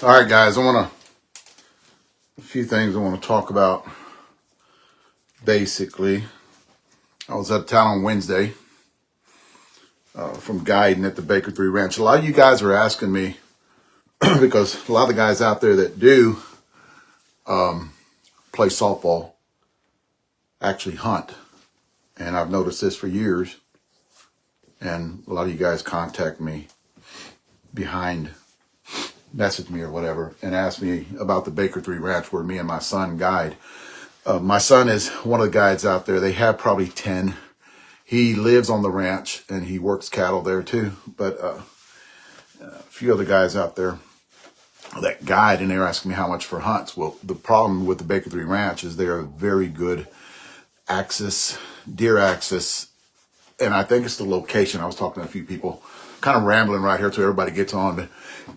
All right, guys, a few things I want to talk about. Basically, I was out of town on Wednesday from guiding at the Baker 3 Ranch. A lot of you guys were asking me, because a lot of the guys out there that do play softball actually hunt. And I've noticed this for years. And a lot of you guys contact me message me or whatever, and ask me about the Baker 3 Ranch where me and my son guide. My son is one of the guides out there. They have probably 10. He lives on the ranch and he works cattle there too. But a few other guys out there that guide, and they're asking me how much for hunts. Well, the problem with the Baker 3 Ranch is they're a very good deer access. And I think it's the location. I was talking to a few people, kind of rambling right here till everybody gets on, but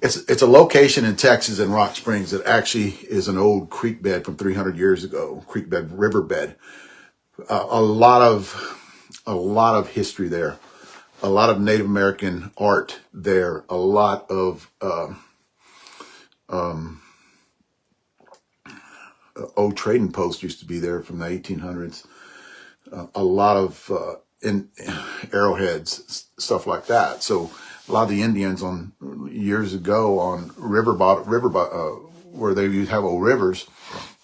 it's a location in Texas in Rock Springs that actually is an old creek bed from 300 years ago, riverbed. A lot of history there, a lot of Native American art there, a lot of old trading posts used to be there from the 1800s. A lot of in arrowheads, stuff like that. So a lot of the Indians years ago on where they used to have old rivers,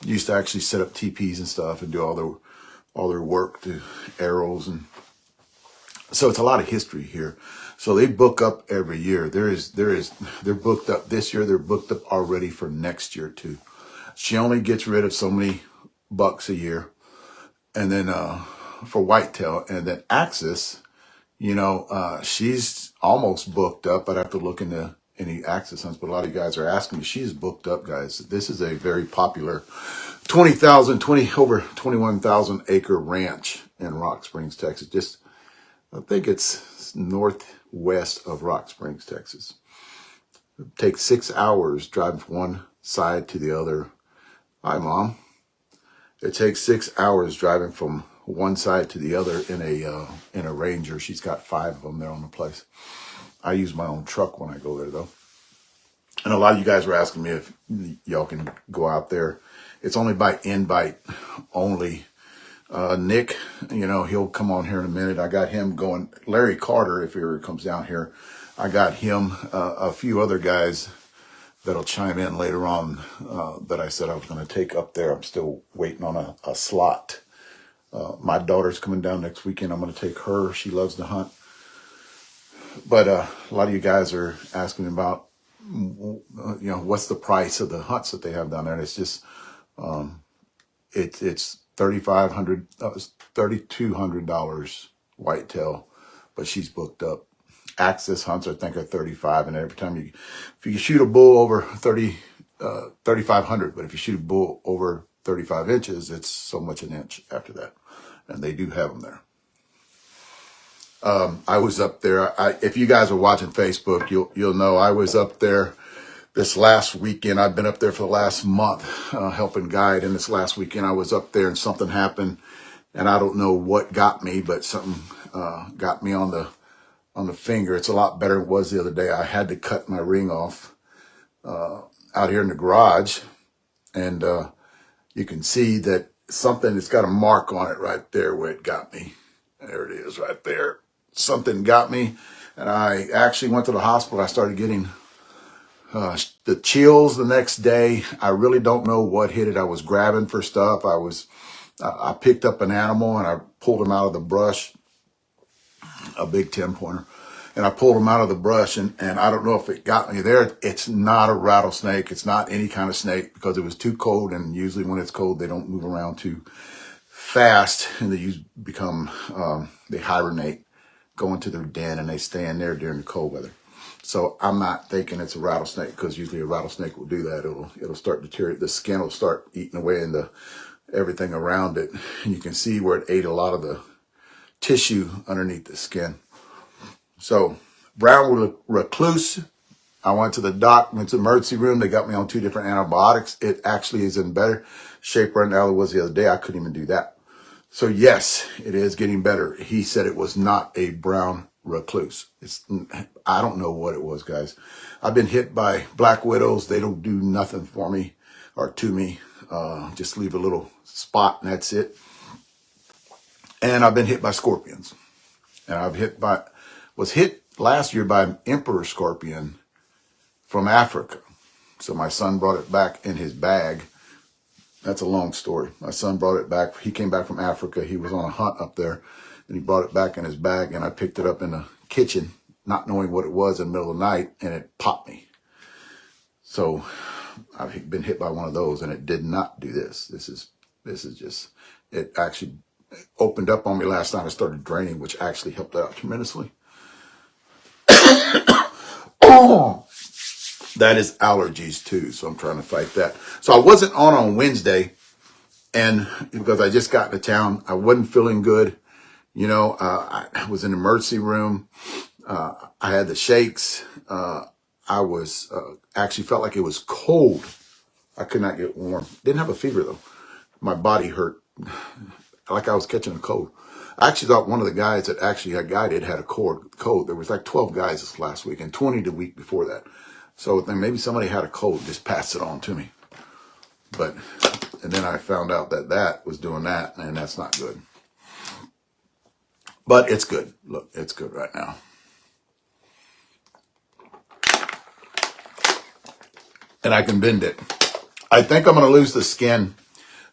used to actually set up teepees and stuff and do all their work to arrows. And so it's a lot of history here. So they book up every year. They're booked up this year. They're booked up already for next year too. She only gets rid of so many bucks a year. And then, for whitetail, and then Axis, she's almost booked up. I'd have to look into any Axis hunts, but a lot of you guys are asking me. She's booked up, guys. This is a very popular over 21,000 acre ranch in Rock Springs, Texas. I think it's northwest of Rock Springs, Texas. It takes 6 hours driving from one side to the other. Hi, Mom. It takes 6 hours driving from one side to the other in a Ranger. She's got 5 of them there on the place. I use my own truck when I go there though. And a lot of you guys were asking me if y'all can go out there. It's only by invite only. Nick, he'll come on here in a minute. I got him going. Larry Carter, if he ever comes down here, I got him, a few other guys that'll chime in later on, that I said I was going to take up there. I'm still waiting on a slot. My daughter's coming down next weekend. I'm going to take her. She loves to hunt. But a lot of you guys are asking about, what's the price of the hunts that they have down there. And it's just, it's $3,200 whitetail, but she's booked up. Access hunts, I think, are $35, and every time if you shoot a bull over 3,500, but if you shoot a bull over 35 inches, it's so much an inch after that, and they do have them there. I was up there. If you guys are watching Facebook, you'll know I was up there this last weekend. I've been up there for the last month, helping guide, and this last weekend I was up there and something happened, and I don't know what got me, but something got me on the finger. It's a lot better than it was the other day. I had to cut my ring off out here in the garage, and you can see that it's got a mark on it right there where it got me. There it is right there. Something got me, and I actually went to the hospital. I started getting the chills the next day. I really don't know what hit it. I was grabbing for stuff. I picked up an animal and I pulled him out of the brush, a big 10-pointer, and I pulled him out of the brush, and I don't know if it got me there. It's not a rattlesnake. It's not any kind of snake, because it was too cold, and usually when it's cold, they don't move around too fast, and they hibernate, go into their den, and they stay in there during the cold weather. So I'm not thinking it's a rattlesnake, because usually a rattlesnake will do that. It'll start deteriorating. The skin will start eating away into everything around it, and you can see where it ate a lot of the tissue underneath the skin. So brown recluse, I went to the doc, went to the emergency room. They got me on 2 different antibiotics. It actually is in better shape right now than it was the other day. I couldn't even do that. So yes, it is getting better. He said it was not a brown recluse. I don't know what it was, guys. I've been hit by black widows. They don't do nothing for me or to me. Just leave a little spot and that's it. And I've been hit by scorpions. And was hit last year by an emperor scorpion from Africa. So my son brought it back in his bag. That's a long story. My son brought it back. He came back from Africa. He was on a hunt up there, and he brought it back in his bag, and I picked it up in the kitchen, not knowing what it was in the middle of the night, and it popped me. So I've been hit by one of those, and it did not do this. This is just, it actually opened up on me last night. I started draining, which actually helped out tremendously. Oh, that is allergies too, so I'm trying to fight that. So I wasn't on Wednesday, and because I just got into town, I wasn't feeling good. You know, I was in the emergency room. I had the shakes. I was actually felt like it was cold. I could not get warm. Didn't have a fever though. My body hurt like I was catching a cold. I actually thought one of the guys that actually had guided had a cold. There was like 12 guys this last week and 20 the week before that. So then maybe somebody had a cold, just passed it on to me. And then I found out that was doing that, and that's not good. But it's good. Look, it's good right now. And I can bend it. I think I'm going to lose the skin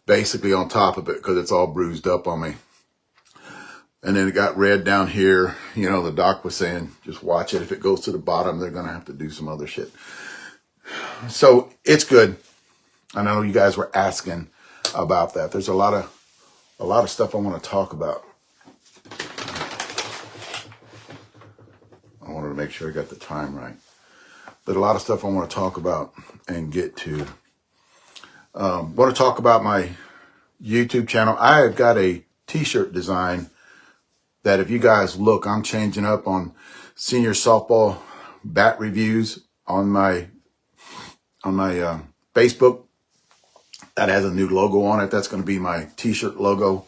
basically on top of it because it's all bruised up on me. And then it got red down here. You know, the doc was saying, just watch it. If it goes to the bottom, they're going to have to do some other shit. So it's good. I know you guys were asking about that. There's a lot of stuff I want to talk about. I wanted to make sure I got the time right. But a lot of stuff I want to talk about and get to. Want to talk about my YouTube channel. I have got a t-shirt design that if you guys look, I'm changing up on senior softball bat reviews on my Facebook. That has a new logo on it. That's going to be my t-shirt logo.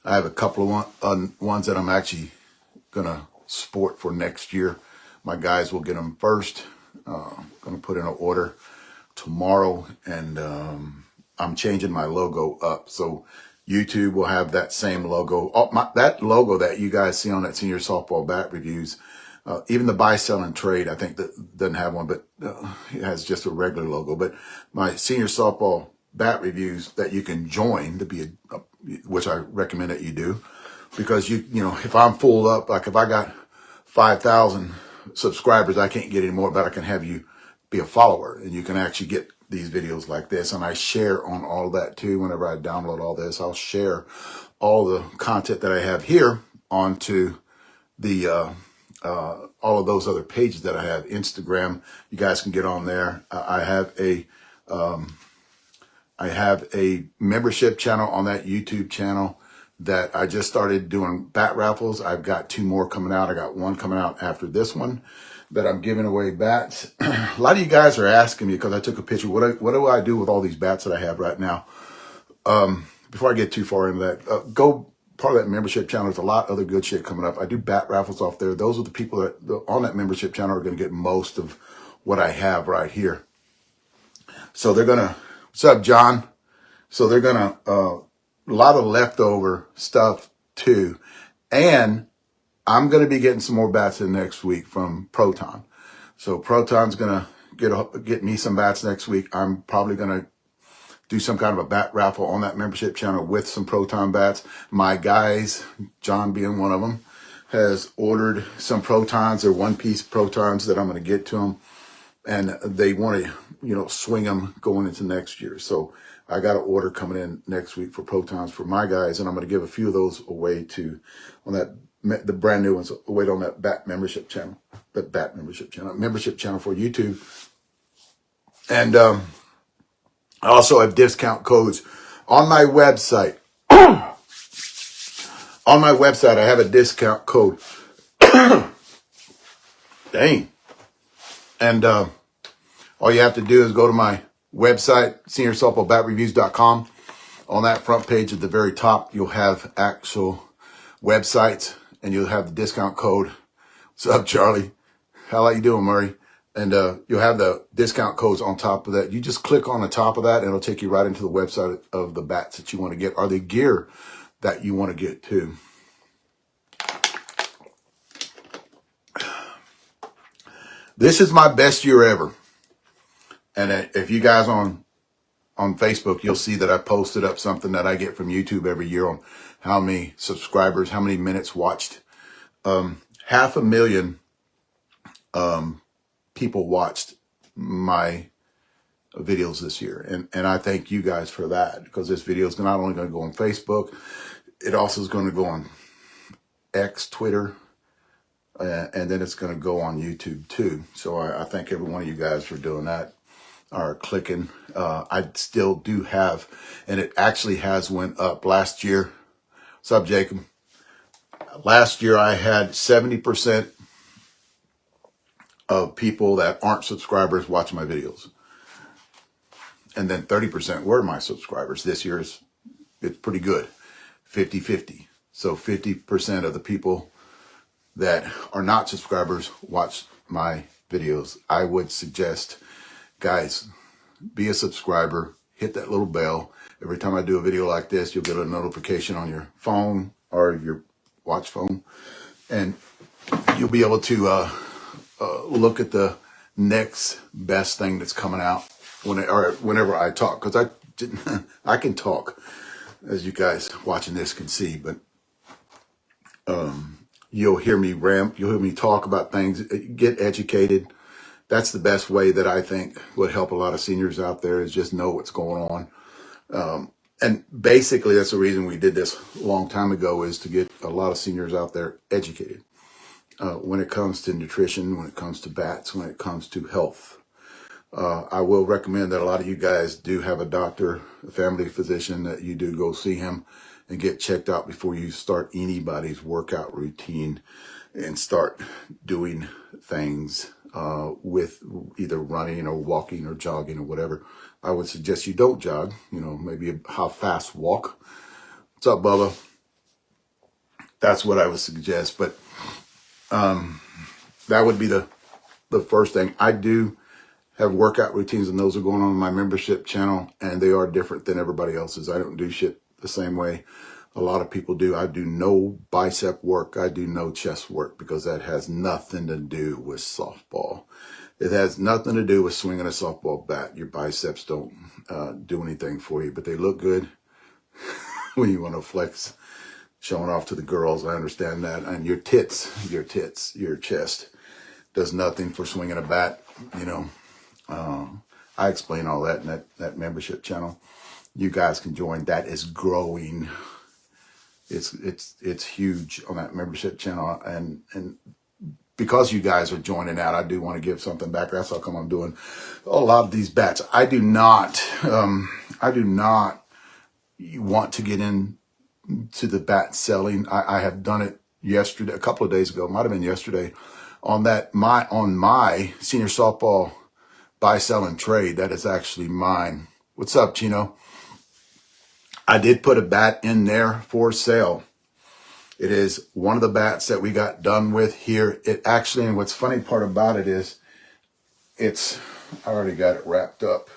I have a couple of ones that I'm actually going to sport for next year. My guys will get them first. Going to put in an order tomorrow, and I'm changing my logo up. So YouTube will have that same logo. That logo that you guys see on that senior softball bat reviews, even the buy, sell, and trade, I think that doesn't have one, but it has just a regular logo. But my senior softball bat reviews that you can join to be which I recommend that you do, because you know, if I'm full up, like if I got 5,000 subscribers, I can't get any more, but I can have you be a follower, and you can actually get these videos like this. And I share on all of that too. Whenever I download all this, I'll share all the content that I have here onto the all of those other pages that I have. Instagram, you guys can get on there. I have a membership channel on that YouTube channel that I just started doing bat raffles. I've got 2 more coming out. I got one coming out after this one that I'm giving away bats. A lot of you guys are asking me, because I took a picture, what do I do with all these bats that I have right now? Before I get too far into that, go part of that membership channel. There's a lot of other good shit coming up. I do bat raffles off there. Those are the people that on that membership channel are going to get most of what I have right here. So they're going to, what's up, John? So they're going to, a lot of leftover stuff too. And I'm going to be getting some more bats in next week from Proton. So Proton's going to get me some bats next week. I'm probably going to do some kind of a bat raffle on that membership channel with some Proton bats. My guys, John being one of them, has ordered some Protons. They're one-piece Protons that I'm going to get to them. And they want to, you know, swing them going into next year. So I got an order coming in next week for Protons for my guys. And I'm going to give a few of those away to, on that, the brand new ones away on that bat membership channel, membership channel for YouTube. And I also have discount codes on my website. On my website, I have a discount code. Dang. And all you have to do is go to my website, seniorsoftballbatreviews.com. On that front page at the very top, you'll have actual websites, and you'll have the discount code. What's up, Charlie? How are you doing, Murray? And you'll have the discount codes on top of that. You just click on the top of that, and it'll take you right into the website of the bats that you want to get, or the gear that you want to get too. This is my best year ever. And if you guys on Facebook, you'll see that I posted up something that I get from YouTube every year on how many subscribers, how many minutes watched. 500,000 people watched my videos this year. And I thank you guys for that, because this video is not only going to go on Facebook, it also is going to go on X, Twitter, and then it's going to go on YouTube too. So I thank every one of you guys for doing that, or clicking. I still do have, and it actually has went up last year. What's up, Jacob? Last year I had 70% of people that aren't subscribers watching my videos. And then 30% were my subscribers. This year it's pretty good, 50-50. So 50% of the people that are not subscribers watch my videos. I would suggest, guys, be a subscriber, hit that little bell. Every time I do a video like this, you'll get a notification on your phone or your watch phone, and you'll be able to look at the next best thing that's coming out whenever I talk, because I can talk, as you guys watching this can see, but you'll hear me ramp, you'll hear me talk about things, get educated. That's the best way that I think would help a lot of seniors out there, is just know what's going on. And basically that's the reason we did this a long time ago, is to get a lot of seniors out there educated. When it comes to nutrition, when it comes to bats, when it comes to health. I will recommend that a lot of you guys do have a doctor, a family physician, that you do go see him and get checked out before you start anybody's workout routine and start doing things with either running or walking or jogging or whatever. I would suggest you don't jog, maybe a fast walk. What's up, Bubba? That's what I would suggest. But that would be the first thing. I do have workout routines, and those are going on my membership channel, and they are different than everybody else's. I don't do shit the same way a lot of people do. I do no bicep work. I do no chest work, because that has nothing to do with softball. It has nothing to do with swinging a softball bat. Your biceps don't do anything for you, but they look good when you want to flex, showing off to the girls. I understand that. And your chest does nothing for swinging a bat. I explain all that in that membership channel. You guys can join. That is growing. It's huge on that membership channel, and because you guys are joining that, I do want to give something back. That's how come I'm doing a lot of these bats. I do not want to get into the bat selling. I have done it yesterday, a couple of days ago, might have been yesterday, on my senior softball buy, sell, and trade. That is actually mine. What's up, Chino? I did put a bat in there for sale. It is one of the bats that we got done with here. It actually, and what's funny part about it is, I already got it wrapped up.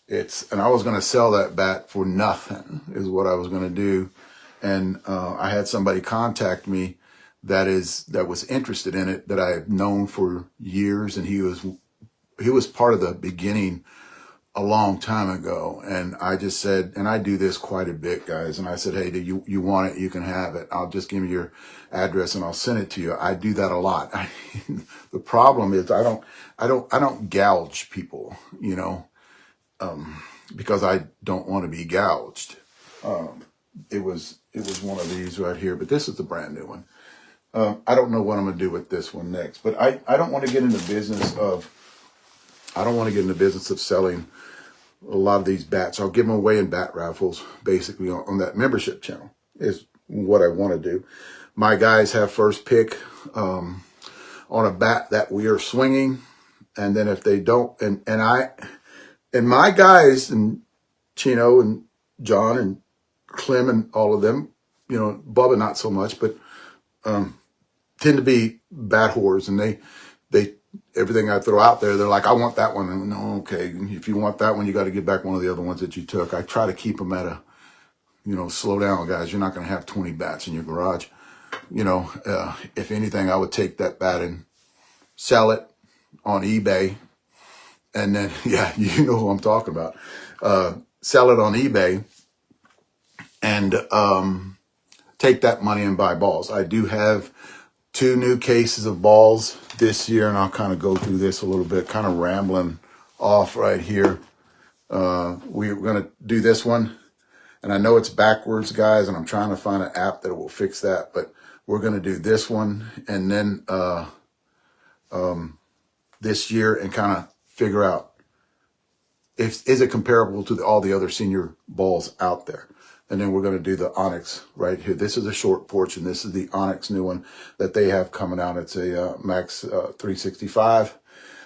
And I was going to sell that bat for nothing, is what I was going to do. And I had somebody contact me that was interested in it, that I have known for years, and he was part of the beginning a long time ago. And I just said, and I do this quite a bit, guys, and I said, hey, do you want it? You can have it. I'll just give you your address and I'll send it to you. I do that a lot. The problem is I don't gouge people, because I don't want to be gouged. It was one of these right here, but this is the brand new one. I don't know what I'm going to do with this one next, but I don't want to get in the business of selling a lot of these bats. I'll give them away in bat raffles, basically on that membership channel, is what I want to do. My guys have first pick on a bat that we are swinging. And then if they don't, and my guys, and Chino and John and Clem and all of them, Bubba not so much, but tend to be bat whores, and they everything I throw out there, they're like, I want that one. And no, okay, if you want that one, you got to get back one of the other ones that you took. I try to keep them at a, slow down, guys. You're not going to have 20 bats in your garage. If anything, I would take that bat and sell it on eBay. And then, yeah, you know who I'm talking about. Sell it on eBay and take that money and buy balls. I do have 2 new cases of balls this year, and I'll kind of go through this a little bit, kind of rambling off right here. We're going to do this one, and I know it's backwards, guys, and I'm trying to find an app that will fix that, but we're going to do this one and then this year and kind of figure out is it comparable to all the other senior balls out there. And then we're going to do the Onyx right here. This is a short porch, and this is the Onyx new one that they have coming out. It's a Max 365,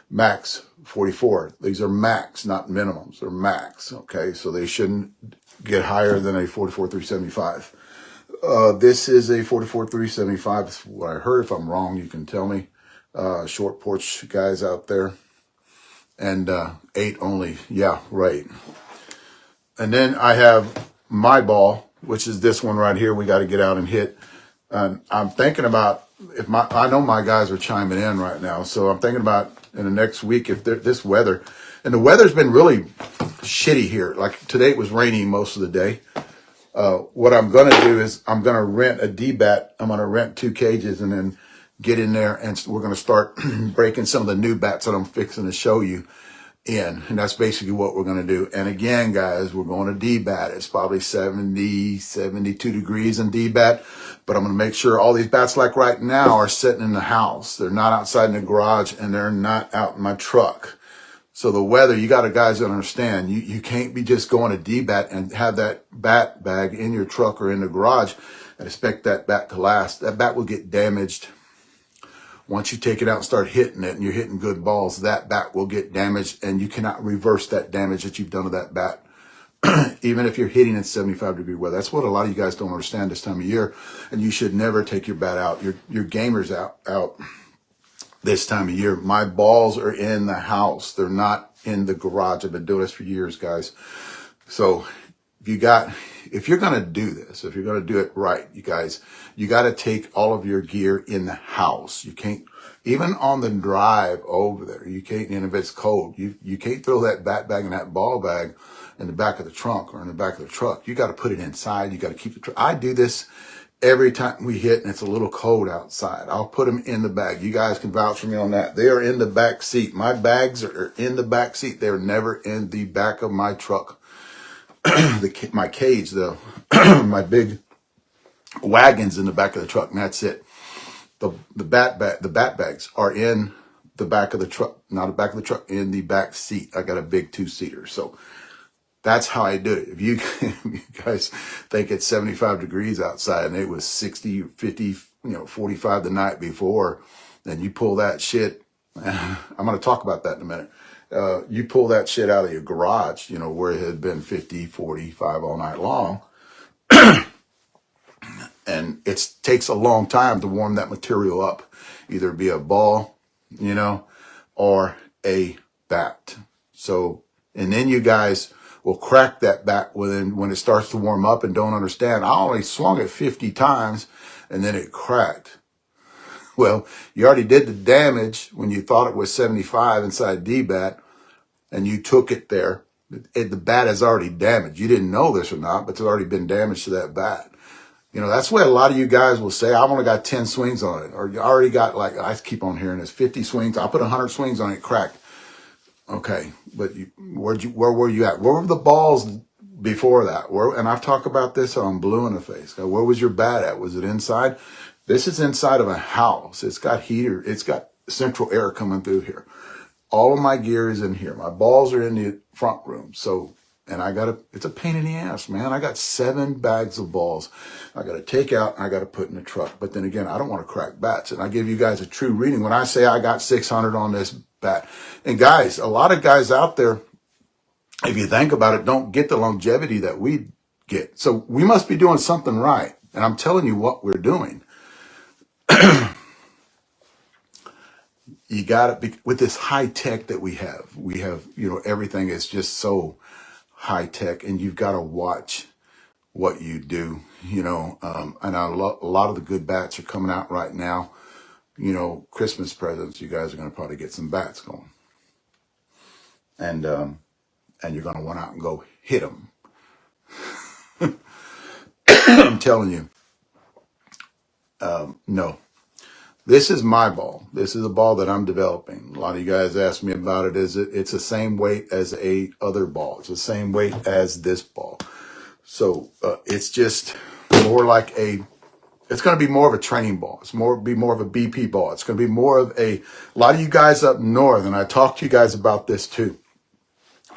Max 44. These are max, not minimums. They're max, okay? So they shouldn't get higher than a 44 375. This is a 44 375. That's what I heard. If I'm wrong, you can tell me. Short porch guys out there. And 8 only. Yeah, right. And then I have my ball, which is this one right here. We got to get out and hit. And I'm thinking about I know my guys are chiming in right now. So I'm thinking about in the next week, if this weather, and the weather's been really shitty here. Like today it was rainy most of the day. What I'm going to do is I'm going to rent a D-bat. I'm going to rent 2 cages and then get in there, and we're going to start breaking some of the new bats that I'm fixing to show you in. And that's basically what we're going to do. And again, guys, we're going to D-bat. It's probably 70, 72 degrees in D-bat, but I'm going to make sure all these bats like right now are sitting in the house. They're not outside in the garage, and they're not out in my truck. So the weather, you got to guys understand, you can't be just going to D-bat and have that bat bag in your truck or in the garage and expect that bat to last. That bat will get damaged. Once you take it out and start hitting it and you're hitting good balls, that bat will get damaged, and you cannot reverse that damage that you've done to that bat. Even if you're hitting in 75-degree weather. That's what a lot of you guys don't understand this time of year. And you should never take your bat out, your gamers out this time of year. My balls are in the house. They're not in the garage. I've been doing this for years, guys. So if you're going to do this, if you're going to do it right, you guys, you got to take all of your gear in the house. You can't, even on the drive over there, you can't, and if it's cold, you can't throw that bat bag and that ball bag in the back of the trunk or in the back of the truck. You got to put it inside. You got to keep the truck. I do this every time we hit and it's a little cold outside. I'll put them in the bag. You guys can vouch for me on that. They are in the back seat. My bags are in the back seat. They're never in the back of my truck. My cage, though, my big wagon's in the back of the truck, and that's it. The bat bags are in the back of the truck, not the back of the truck, in the back seat. I got a big 2-seater, so that's how I do it. If you guys think it's 75 degrees outside and it was 60, 50, 45 the night before, then you pull that shit. I'm going to talk about that in a minute. You pull that shit out of your garage, where it had been 50, 45 all night long. And it takes a long time to warm that material up, either be a ball, or a bat. So, and then you guys will crack that bat when it starts to warm up and don't understand. I only swung it 50 times and then it cracked. Well, you already did the damage when you thought it was 75 inside D-bat, and you took it there. The bat is already damaged. You didn't know this or not, but it's already been damaged to that bat. That's why a lot of you guys will say, I've only got 10 swings on it. Or you already got, I keep on hearing this, 50 swings. I'll put 100 swings on it, cracked. Okay, but where were you at? Where were the balls before that? And I've talked about this, so I'm blue in the face. Where was your bat at? Was it inside? This is inside of a house. It's got heater. It's got central air coming through here. All of my gear is in here. My balls are in the front room. So, and it's a pain in the ass, man. I got 7 bags of balls I got to take out and I got to put in the truck. But then again, I don't want to crack bats. And I give you guys a true reading when I say I got 600 on this bat. And guys, a lot of guys out there, if you think about it, don't get the longevity that we get. So we must be doing something right. And I'm telling you what we're doing. you got to be with this high tech that we have. We have, everything is just so high tech, and you've got to watch what you do, and a lot of the good bats are coming out right now. Christmas presents, you guys are going to probably get some bats going, and you're going to want out and go hit them. I'm telling you, no. This is my ball. This is a ball that I'm developing. A lot of you guys ask me about it. It's the same weight as a other ball. It's the same weight as this ball. So it's just more like it's going to be more of a training ball. Be more of a BP ball. It's going to be more of a lot of you guys up north, and I talked to you guys about this too.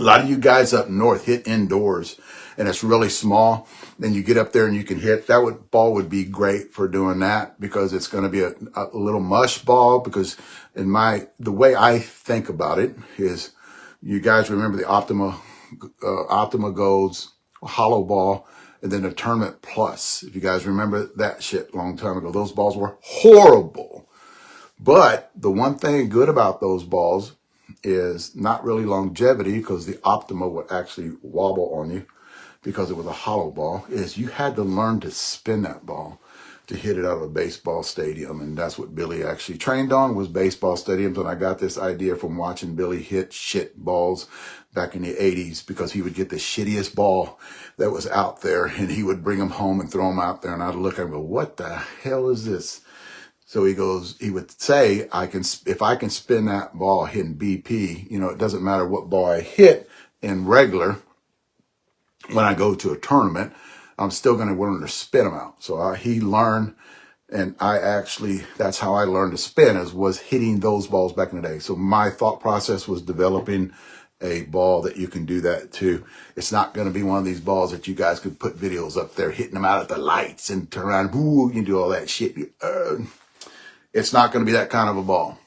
A lot of you guys up north hit indoors, and it's really small. Then you get up there and you can hit. Ball would be great for doing that, because it's going to be a little mush ball. Because the way I think about it is, you guys remember the Optima Golds hollow ball, and then the Tournament Plus. If you guys remember that shit a long time ago, those balls were horrible. But the one thing good about those balls is not really longevity, because the Optima would actually wobble on you because it was a hollow ball, is you had to learn to spin that ball to hit it out of a baseball stadium. And that's what Billy actually trained on, was baseball stadiums. And I got this idea from watching Billy hit shit balls back in the 80s, because he would get the shittiest ball that was out there, and he would bring them home and throw them out there. And I'd look at him and go, what the hell is this? So he would say, if I can spin that ball hitting BP, it doesn't matter what ball I hit in regular, when I go to a tournament, I'm still going to learn to spin them out. So he learned, and that's how I learned to spin, was hitting those balls back in the day. So my thought process was developing a ball that you can do that too. It's not going to be one of these balls that you guys could put videos up there hitting them out at the lights and turn around, you can do all that shit. It's not going to be that kind of a ball.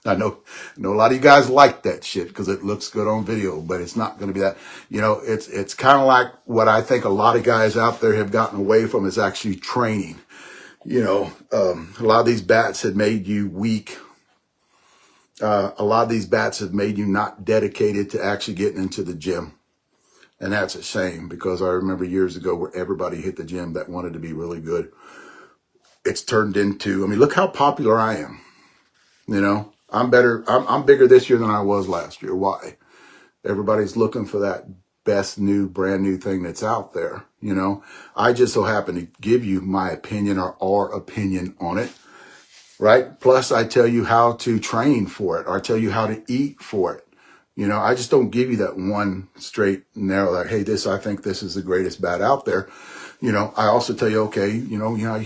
I know a lot of you guys like that shit because it looks good on video, but it's not going to be that. It's kind of like what I think a lot of guys out there have gotten away from, is actually training. A lot of these bats had made you weak. A lot of these bats have made you not dedicated to actually getting into the gym. And that's a shame, because I remember years ago where everybody hit the gym that wanted to be really good. It's turned into, look how popular I am. I'm better. I'm bigger this year than I was last year. Why? Everybody's looking for that best new, brand new thing that's out there. I just so happen to give you my opinion, or our opinion on it. Right. Plus I tell you how to train for it, or I tell you how to eat for it. I just don't give you that one straight narrow, like, hey, I think this is the greatest bat out there. I also tell you, okay, you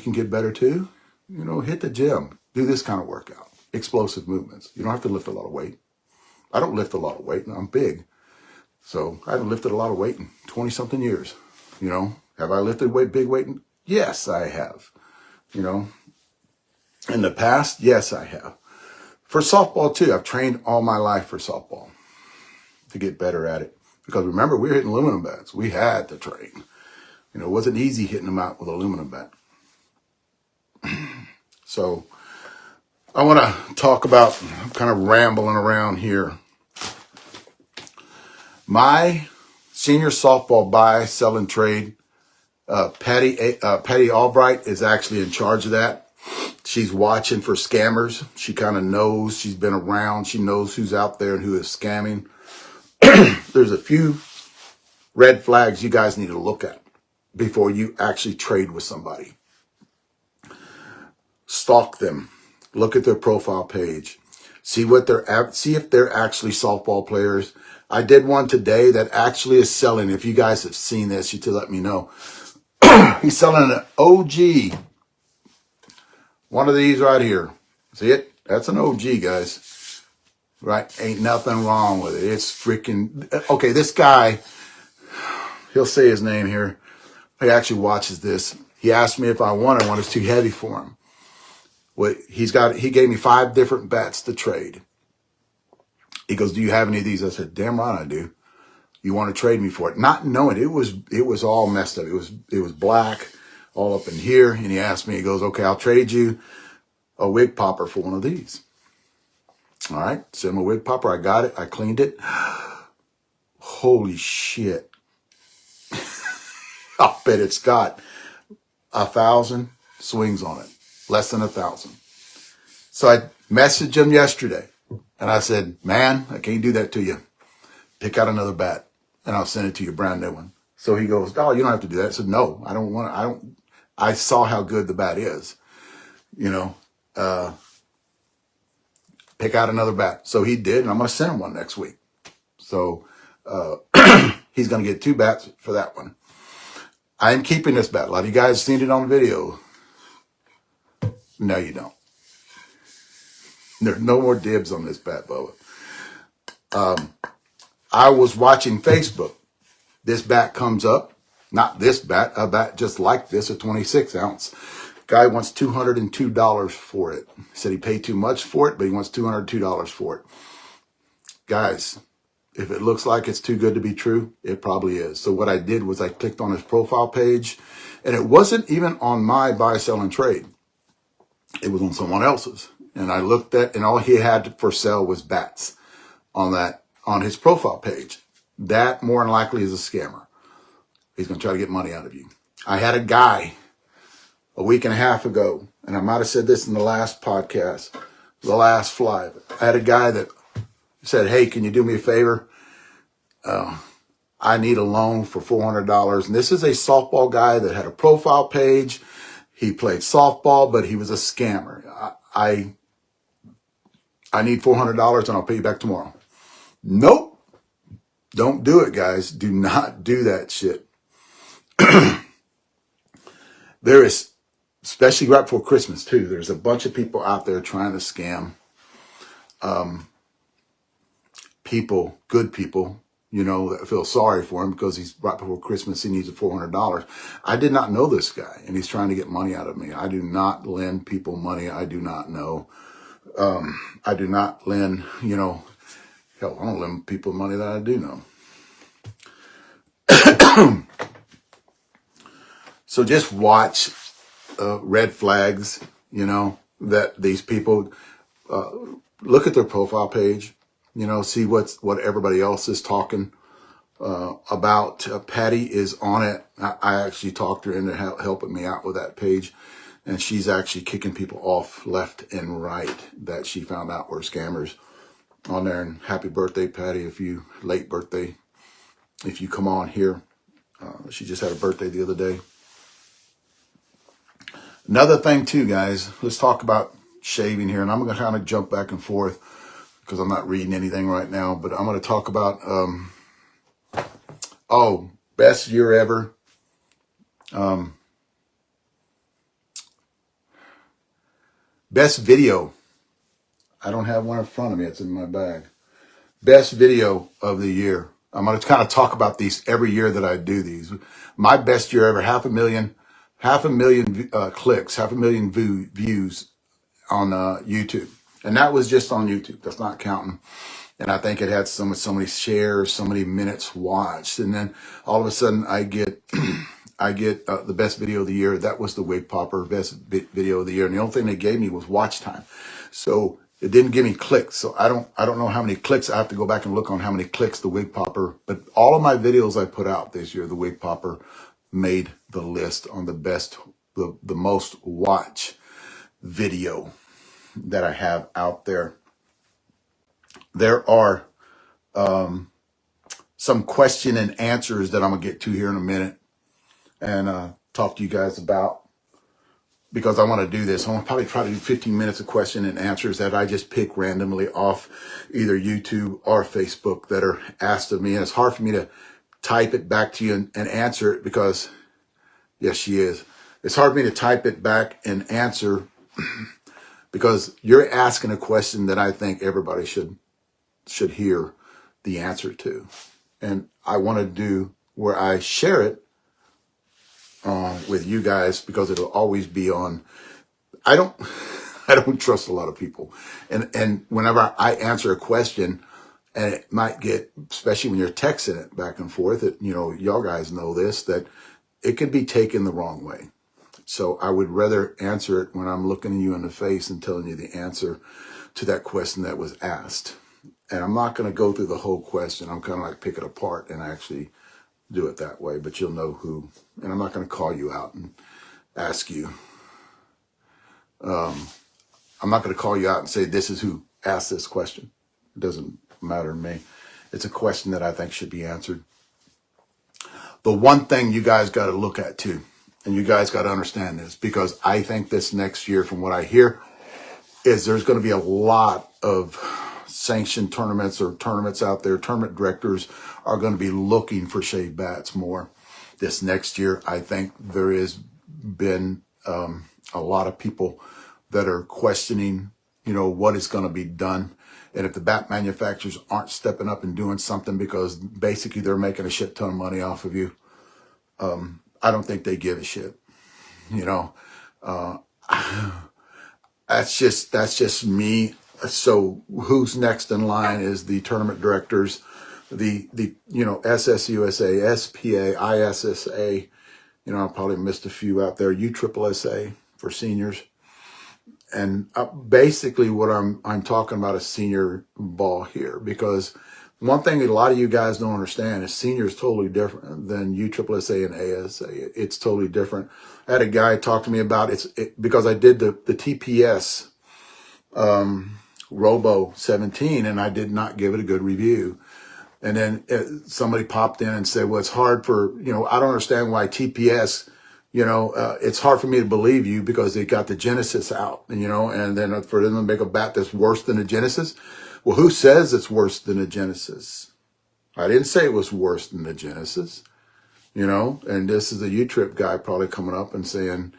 can get better too. Hit the gym, do this kind of workout. Explosive movements. You don't have to lift a lot of weight. I don't lift a lot of weight, and I'm big. So I haven't lifted a lot of weight in 20 something years. Have I lifted big weight? Yes, I have. In the past, yes, I have. For softball too, I've trained all my life for softball to get better at it. Because remember, we were hitting aluminum bats. We had to train. It wasn't easy hitting them out with aluminum bat. So I want to talk about, I'm kind of rambling around here. My senior softball buy, sell, and trade, Patty Albright is actually in charge of that. She's watching for scammers. She kind of knows. She's been around. She knows who's out there and who is scamming. There's a few red flags you guys need to look at before you actually trade with somebody. Stalk them. Look at their profile page. See if they're actually softball players. I did one today that actually is selling. If you guys have seen this, you to let me know. He's selling an OG. One of these right here. See it? That's an OG, guys. Right? Ain't nothing wrong with it. It's freaking... Okay, this guy, he'll say his name here. He actually watches this. He asked me if I wanted one. It's too heavy for him. He gave me 5 different bats to trade. He goes, do you have any of these? I said, damn right I do. You want to trade me for it? Not knowing it was all messed up. It was black all up in here. And he asked me, he goes, okay, I'll trade you a wig popper for one of these. All right, send my wig popper. I got it. I cleaned it. Holy shit. I'll bet it's got 1,000 swings on it. Less than 1,000. So I messaged him yesterday and I said, man, I can't do that to you. Pick out another bat and I'll send it to you, a brand new one. So he goes, oh, you don't have to do that. I said, no, I don't want to. I saw how good the bat is, you know, pick out another bat. So he did, and I'm going to send him one next week. So he's going to get 2 bats for that one. I am keeping this bat. A lot of you guys seen it on video. No, you don't. There's no more dibs on this bat, Bubba. I was watching Facebook. This bat comes up. Not this bat, a bat just like this, a 26 ounce. Guy wants $202 for it. He said he paid too much for it, but he wants $202 for it. Guys, if it looks like it's too good to be true, it probably is. So what I did was I clicked on his profile page, and it wasn't even on my buy, sell, and trade. It was on someone else's. And I looked at, and all he had for sale was bats on his profile page. That more than likely is a scammer. He's going to try to get money out of you. I had a guy a week and a half ago, and I might have said this in the last podcast, the last fly. I had a guy that said, hey, can you do me a favor? I need a loan for $400. And this is a softball guy that had a profile page. He played softball, but he was a scammer. I need $400 and I'll pay you back tomorrow. Nope. Don't do it, guys. Do not do that shit. There is, especially right before Christmas too, there's a bunch of people out there trying to scam people, good people, you know, that feel sorry for him because he's right before Christmas. He needs $400. I did not know this guy, and he's trying to get money out of me. I do not lend people money I do not know. I do not lend, you know, hell, I don't lend people money that I do know. So just watch red flags, you know, that these people look at their profile page, you know, see what everybody else is talking about. Patty is on it. I actually talked her into helping me out with that page. And she's actually kicking people off left and right that she found out were scammers on there. And happy birthday, Patty, late birthday, if you come on here. She just had a birthday the other day. Another thing too, guys, let's talk about shaving here. And I'm going to kind of jump back and forth because I'm not reading anything right now. But I'm going to talk about, best year ever. Best video. I don't have one in front of me. It's in my bag. Best video of the year. I'm going to kind of talk about these every year that I do these. My best year ever, 500,000 clicks, 500,000 views on YouTube. And that was just on YouTube. That's not counting. And I think it had so many shares, so many minutes watched. And then all of a sudden I get the best video of the year. That was the wig popper, best video of the year. And the only thing they gave me was watch time. So it didn't give me clicks. So I don't know how many clicks. I have to go back and look on how many clicks the wig popper, but all of my videos I put out this year, the wig popper made the list on the best, the most watch video that I have out there. There are some question and answers that I'm going to get to here in a minute and talk to you guys about, because I want to do this. I want to probably try to do 15 minutes of question and answers that I just pick randomly off either YouTube or Facebook that are asked of me. And it's hard for me to type it back to you and answer it because, yes, she is. It's hard for me to type it back and answer because you're asking a question that I think everybody should hear the answer to. And I want to do where I share it with you guys because it'll always be on. I don't trust a lot of people. And whenever I answer a question, and it might get, especially when you're texting it back and forth, y'all guys know this, that it could be taken the wrong way. So I would rather answer it when I'm looking you in the face and telling you the answer to that question that was asked. And I'm not going to go through the whole question. I'm kind of like pick it apart and actually do it that way, but you'll know who. And I'm not going to call you out and ask you. I'm not going to call you out and say, this is who asked this question. It doesn't matter to me. It's a question that I think should be answered. The one thing you guys got to look at too, and you guys got to understand this, because I think this next year, from what I hear, is there's going to be a lot of sanctioned tournaments or tournaments out there. Tournament directors are going to be looking for shaved bats more this next year. I think there has been a lot of people that are questioning, what is going to be done. And if the bat manufacturers aren't stepping up and doing something, because basically they're making a shit ton of money off of you, I don't think they give a shit. That's just me. So who's next in line is the tournament directors, the SSUSA, SPA, ISSA. I probably missed a few out there. USSSA for seniors. And basically what I'm talking about is senior ball here, because one thing that a lot of you guys don't understand is senior is totally different than USSSA and ASA. It's totally different. I had a guy talk to me about because I did the TPS Robo 17 and I did not give it a good review. And then somebody popped in and said, well, it's hard for, I don't understand why TPS, it's hard for me to believe you because they got the Genesis out, and then for them to make a bat that's worse than the Genesis. Well, who says it's worse than the Genesis? I didn't say it was worse than the Genesis, and this is a U-Trip guy probably coming up and saying,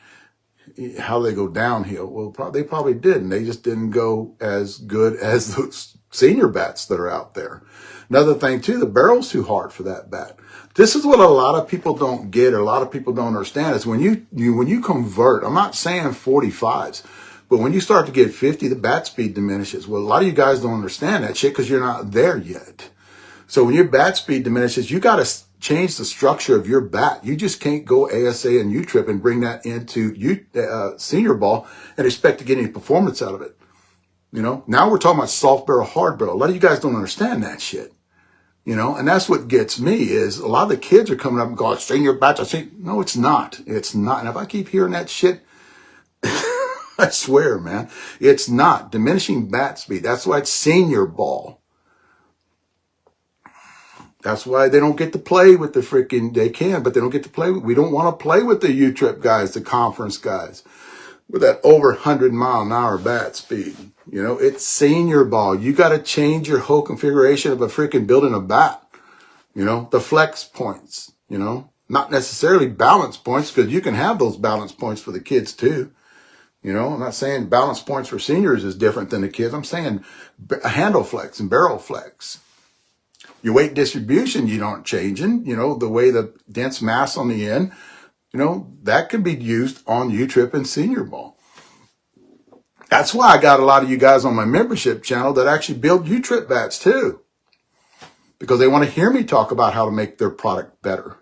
how they go downhill. Well, they probably didn't. They just didn't go as good as those senior bats that are out there. Another thing too, the barrel's too hard for that bat. This is what a lot of people don't get, or a lot of people don't understand, is when you convert, I'm not saying 45s, but when you start to get 50, the bat speed diminishes. Well, a lot of you guys don't understand that shit because you're not there yet. So when your bat speed diminishes, you got to change the structure of your bat. You just can't go ASA and U-Trip and bring that into senior ball and expect to get any performance out of it. Now we're talking about soft barrel, hard barrel. A lot of you guys don't understand that shit. And that's what gets me is a lot of the kids are coming up and going, senior bats. I say, no, it's not. It's not. And if I keep hearing that shit, I swear, man, it's not. Diminishing bat speed. That's why it's senior ball. That's why they don't get to play with they can, but they don't get to play. We don't want to play with the U-Trip guys, the conference guys, with that over 100-mile-an-hour bat speed. It's senior ball. You got to change your whole configuration of a freaking building a bat. The flex points, not necessarily balance points, because you can have those balance points for the kids too. I'm not saying balance points for seniors is different than the kids. I'm saying handle flex and barrel flex. Your weight distribution, you don't changing, the way the dense mass on the end, that can be used on U-Trip and senior ball. That's why I got a lot of you guys on my membership channel that actually build U-Trip bats too, because they want to hear me talk about how to make their product better.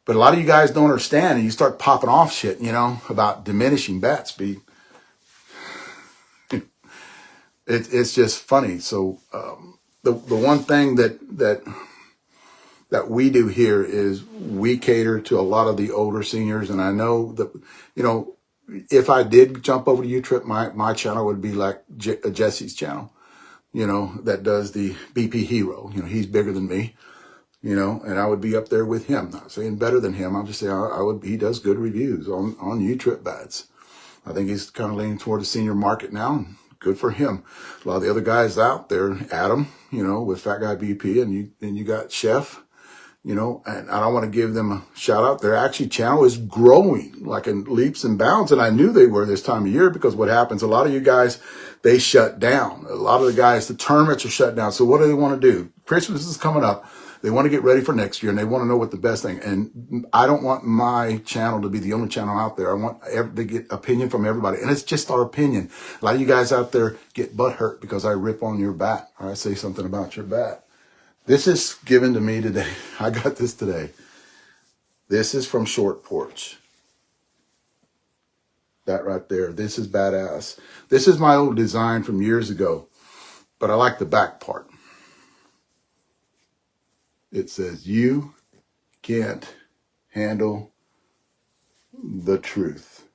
But a lot of you guys don't understand, and you start popping off shit, about diminishing bat speed. It's just funny. So the one thing that we do here is we cater to a lot of the older seniors, and I know that if I did jump over to U-Trip, my channel would be like Jesse's channel, that does the BP Hero. He's bigger than me, and I would be up there with him. Not saying better than him. I'm just saying he does good reviews on U-Trip bats. I think he's kind of leaning toward the senior market now, and good for him. A lot of the other guys out there, Adam, with Fat Guy BP, and you got Chef, and I don't want to give them a shout out. Their actually channel is growing like in leaps and bounds. And I knew they were this time of year, because what happens, a lot of you guys, they shut down. A lot of the guys, the tournaments are shut down. So what do they want to do? Christmas is coming up. They want to get ready for next year, and they want to know what the best thing. And I don't want my channel to be the only channel out there. I want to get opinion from everybody. And it's just our opinion. A lot of you guys out there get butt hurt because I rip on your bat or I say something about your bat. This is given to me today. I got this today. This is from Short Porch. That right there. This is badass. This is my old design from years ago, but I like the back part. It says, you can't handle the truth.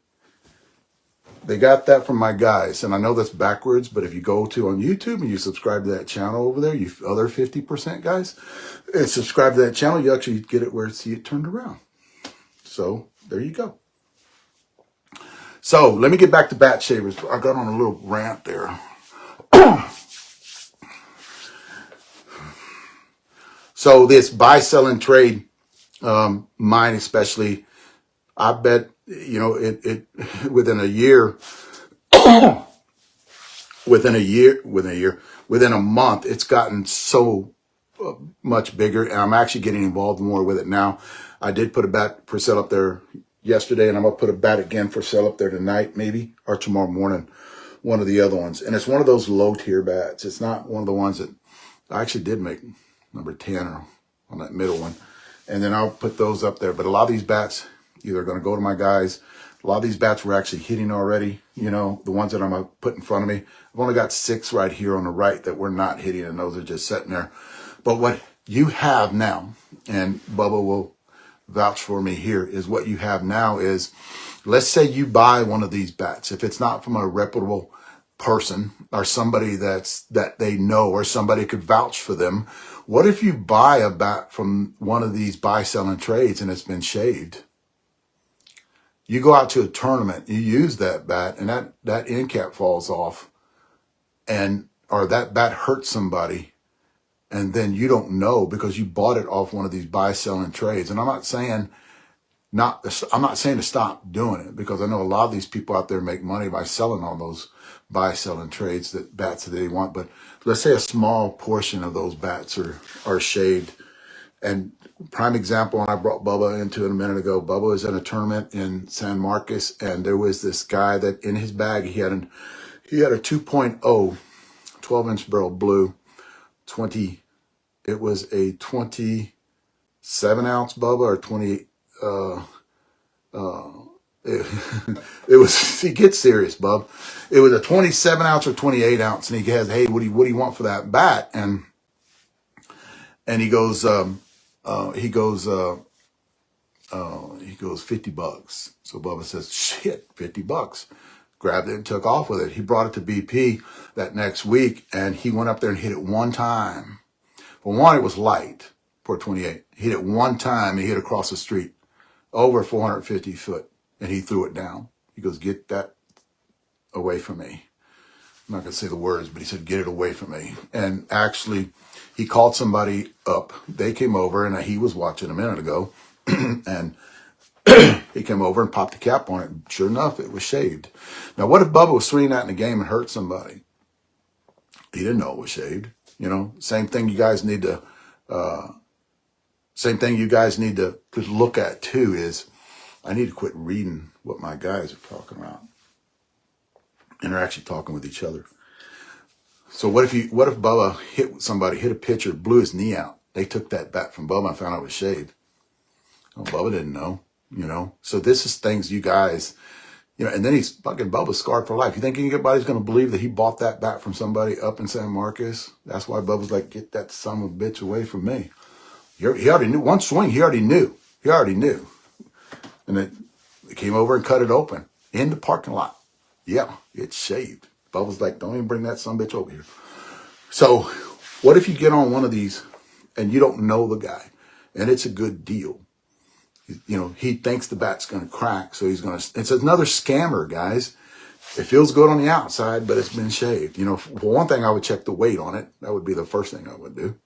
They got that from my guys, and I know that's backwards, but if you go to on YouTube and you subscribe to that channel over there, you other 50% guys, and subscribe to that channel, you actually get it where see it turned around. So there you go. So let me get back to bat shavers. I got on a little rant there. So this buy, sell, and trade, mine especially, I bet, you know, it within a year, within a month, it's gotten so much bigger, and I'm actually getting involved more with it now. I did put a bat for sale up there yesterday, and I'm gonna put a bat again for sale up there tonight, maybe, or tomorrow morning, one of the other ones. And it's one of those low tier bats. It's not one of the ones that I actually did make number 10 or on that middle one. And then I'll put those up there. But a lot of these bats either are going to go to my guys. A lot of these bats were actually hitting already. You know, the ones that I'm going to put in front of me. I've only got 6 right here on the right that we're not hitting, and those are just sitting there. But what you have now, and Bubba will vouch for me here, is what you have now is, let's say you buy one of these bats. If it's not from a reputable person or somebody that they know, or somebody could vouch for them. What if you buy a bat from one of these buy, sell, and trades and it's been shaved? You go out to a tournament, you use that bat, and that end cap falls off, or that bat hurts somebody, and then you don't know because you bought it off one of these buy, sell, and trades. And I'm not saying to stop doing it, because I know a lot of these people out there make money by selling all those buy, sell, and trades, that bats that they want. But let's say a small portion of those bats are shaved. And prime example, and I brought Bubba into it a minute ago. Bubba was in a tournament in San Marcos, and there was this guy that in his bag, he had a 2.0 12-inch barrel blue 20. It was a 27 ounce Bubba, or 20. It was, it gets serious, bub. It was a 27 ounce or 28 ounce. And he goes, hey, what do you want for that bat? And he goes, he goes $50. So Bubba says, shit, $50. Grabbed it and took off with it. He brought it to BP that next week, and he went up there and hit it one time. For one, it was light for 28. He hit it one time, and he hit across the street over 450 foot, and he threw it down. He goes, get that away from me. I'm not going to say the words, but he said, get it away from me. And actually, he called somebody up. They came over, and he was watching a minute ago, and he came over and popped the cap on it. Sure enough, it was shaved. Now, what if Bubba was swinging that in the game and hurt somebody? He didn't know it was shaved. You know, same thing you guys need to look at too is, I need to quit reading what my guys are talking about. And they're actually talking with each other. So what if Bubba hit a pitcher, blew his knee out? They took that bat from Bubba and found out it was shaved. Well, Bubba didn't know, you know. So this is things you guys, you know, and then he's fucking Bubba's scarred for life. You think anybody's going to believe that he bought that bat from somebody up in San Marcos? That's why Bubba's like, get that son of a bitch away from me. He already knew. One swing, he already knew. And it came over and cut it open in the parking lot. Yeah, it's shaved. Bubba's like, don't even bring that son of a bitch over here. So what if you get on one of these and you don't know the guy, and it's a good deal? You know, he thinks the bat's going to crack, so it's another scammer, guys. It feels good on the outside, but it's been shaved. You know, for one thing, I would check the weight on it. That would be the first thing I would do.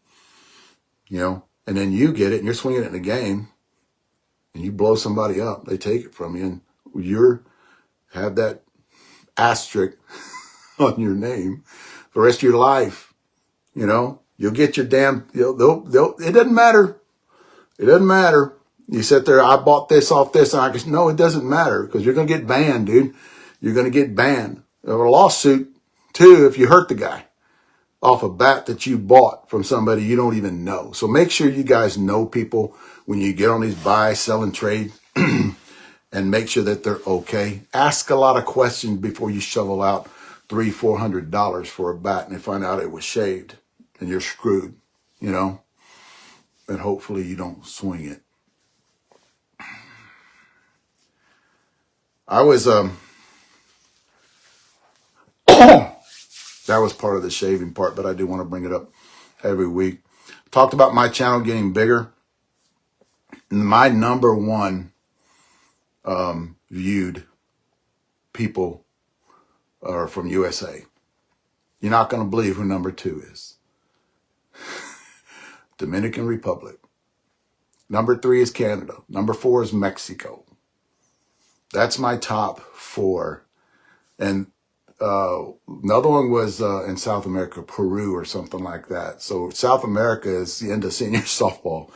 You know, and then you get it, and you're swinging it in a game, and you blow somebody up. They take it from you, and you have that asterisk on your name for the rest of your life. You know, you'll get your damn, it doesn't matter. It doesn't matter. You sit there, I bought this off this, and I guess, no, it doesn't matter, because you're going to get banned, dude. You're going to get banned. Or a lawsuit, too, if you hurt the guy off a bat that you bought from somebody you don't even know. So make sure you guys know people when you get on these buy, sell, and trade. and make sure that they're okay. Ask a lot of questions before you shovel out $300-400 for a bat and find out it was shaved and you're screwed, you know, and hopefully you don't swing it. I was, that was part of the shaving part, but I do want to bring it up every week. Talked about my channel getting bigger. My number one viewed people are from USA. You're not going to believe who number 2 is. Dominican Republic. Number 3 is Canada. Number 4 is Mexico. That's my top 4. And another one was in South America, Peru or something like that. So South America is the end of senior softball.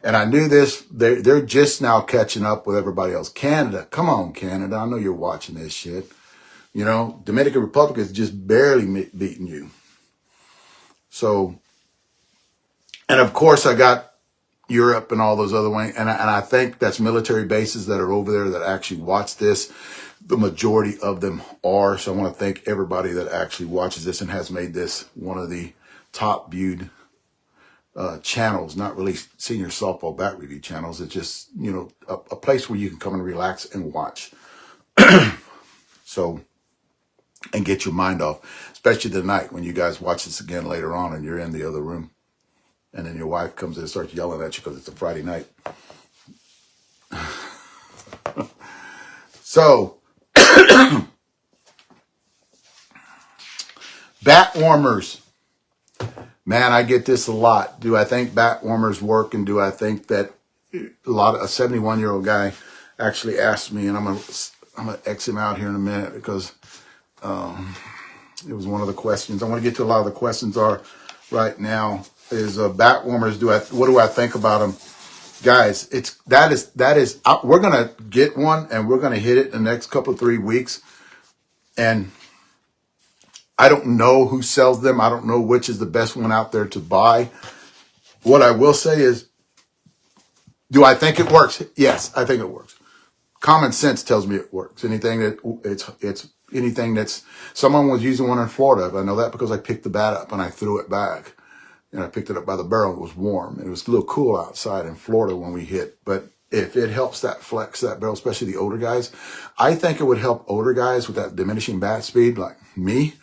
And I knew this, they're just now catching up with everybody else. Canada, come on, Canada. I know you're watching this shit. You know, Dominican Republic is just barely beating you. So, and of course I got Europe and all those other ones. And I think that's military bases that are over there that actually watch this. The majority of them are. So I want to thank everybody that actually watches this and has made this one of the top viewed channels, not really senior softball bat review channels. It's just, you know, a place where you can come and relax and watch. So, and get your mind off, especially tonight when you guys watch this again later on and you're in the other room. And then your wife comes in and starts yelling at you because it's a Friday night. So, bat warmers. Man, I get this a lot. Do I think bat warmers work? And do I think that a 71-year-old guy actually asked me, and I'm gonna X him out here in a minute because it was one of the questions. I want to get to a lot of the questions are right now. Is bat warmers? What do I think about them, guys? We're gonna get one and we're gonna hit it in the next couple 3 weeks, and I don't know who sells them. I don't know which is the best one out there to buy. What I will say is, do I think it works? Yes, I think it works. Common sense tells me it works. Anything that's someone was using one in Florida. I know that because I picked the bat up and I threw it back. And I picked it up by the barrel. It was warm. It was a little cool outside in Florida when we hit. But if it helps that flex that barrel, especially the older guys, I think it would help older guys with that diminishing bat speed like me.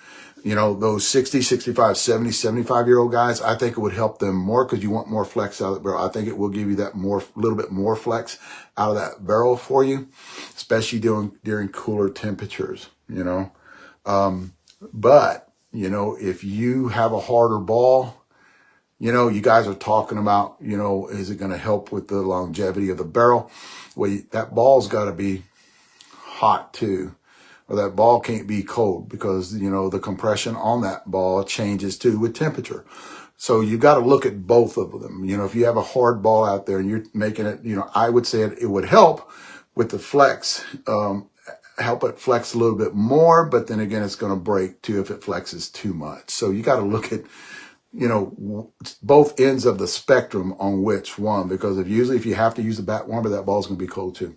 You know, those 60, 65, 70, 75-year-old guys, I think it would help them more because you want more flex out of the barrel. I think it will give you that little bit more flex out of that barrel for you, especially during cooler temperatures, you know. But, you know, if you have a harder ball, you know, you guys are talking about, you know, is it going to help with the longevity of the barrel? Well, that ball's got to be hot too. Or that ball can't be cold because, you know, the compression on that ball changes too with temperature. So you got to look at both of them. You know, if you have a hard ball out there and you're making it, you know, I would say it would help with the flex, help it flex a little bit more, but then again, it's going to break too if it flexes too much. So you got to look at, you know, both ends of the spectrum on which one, because if you have to use a bat warmer, that ball's going to be cold too.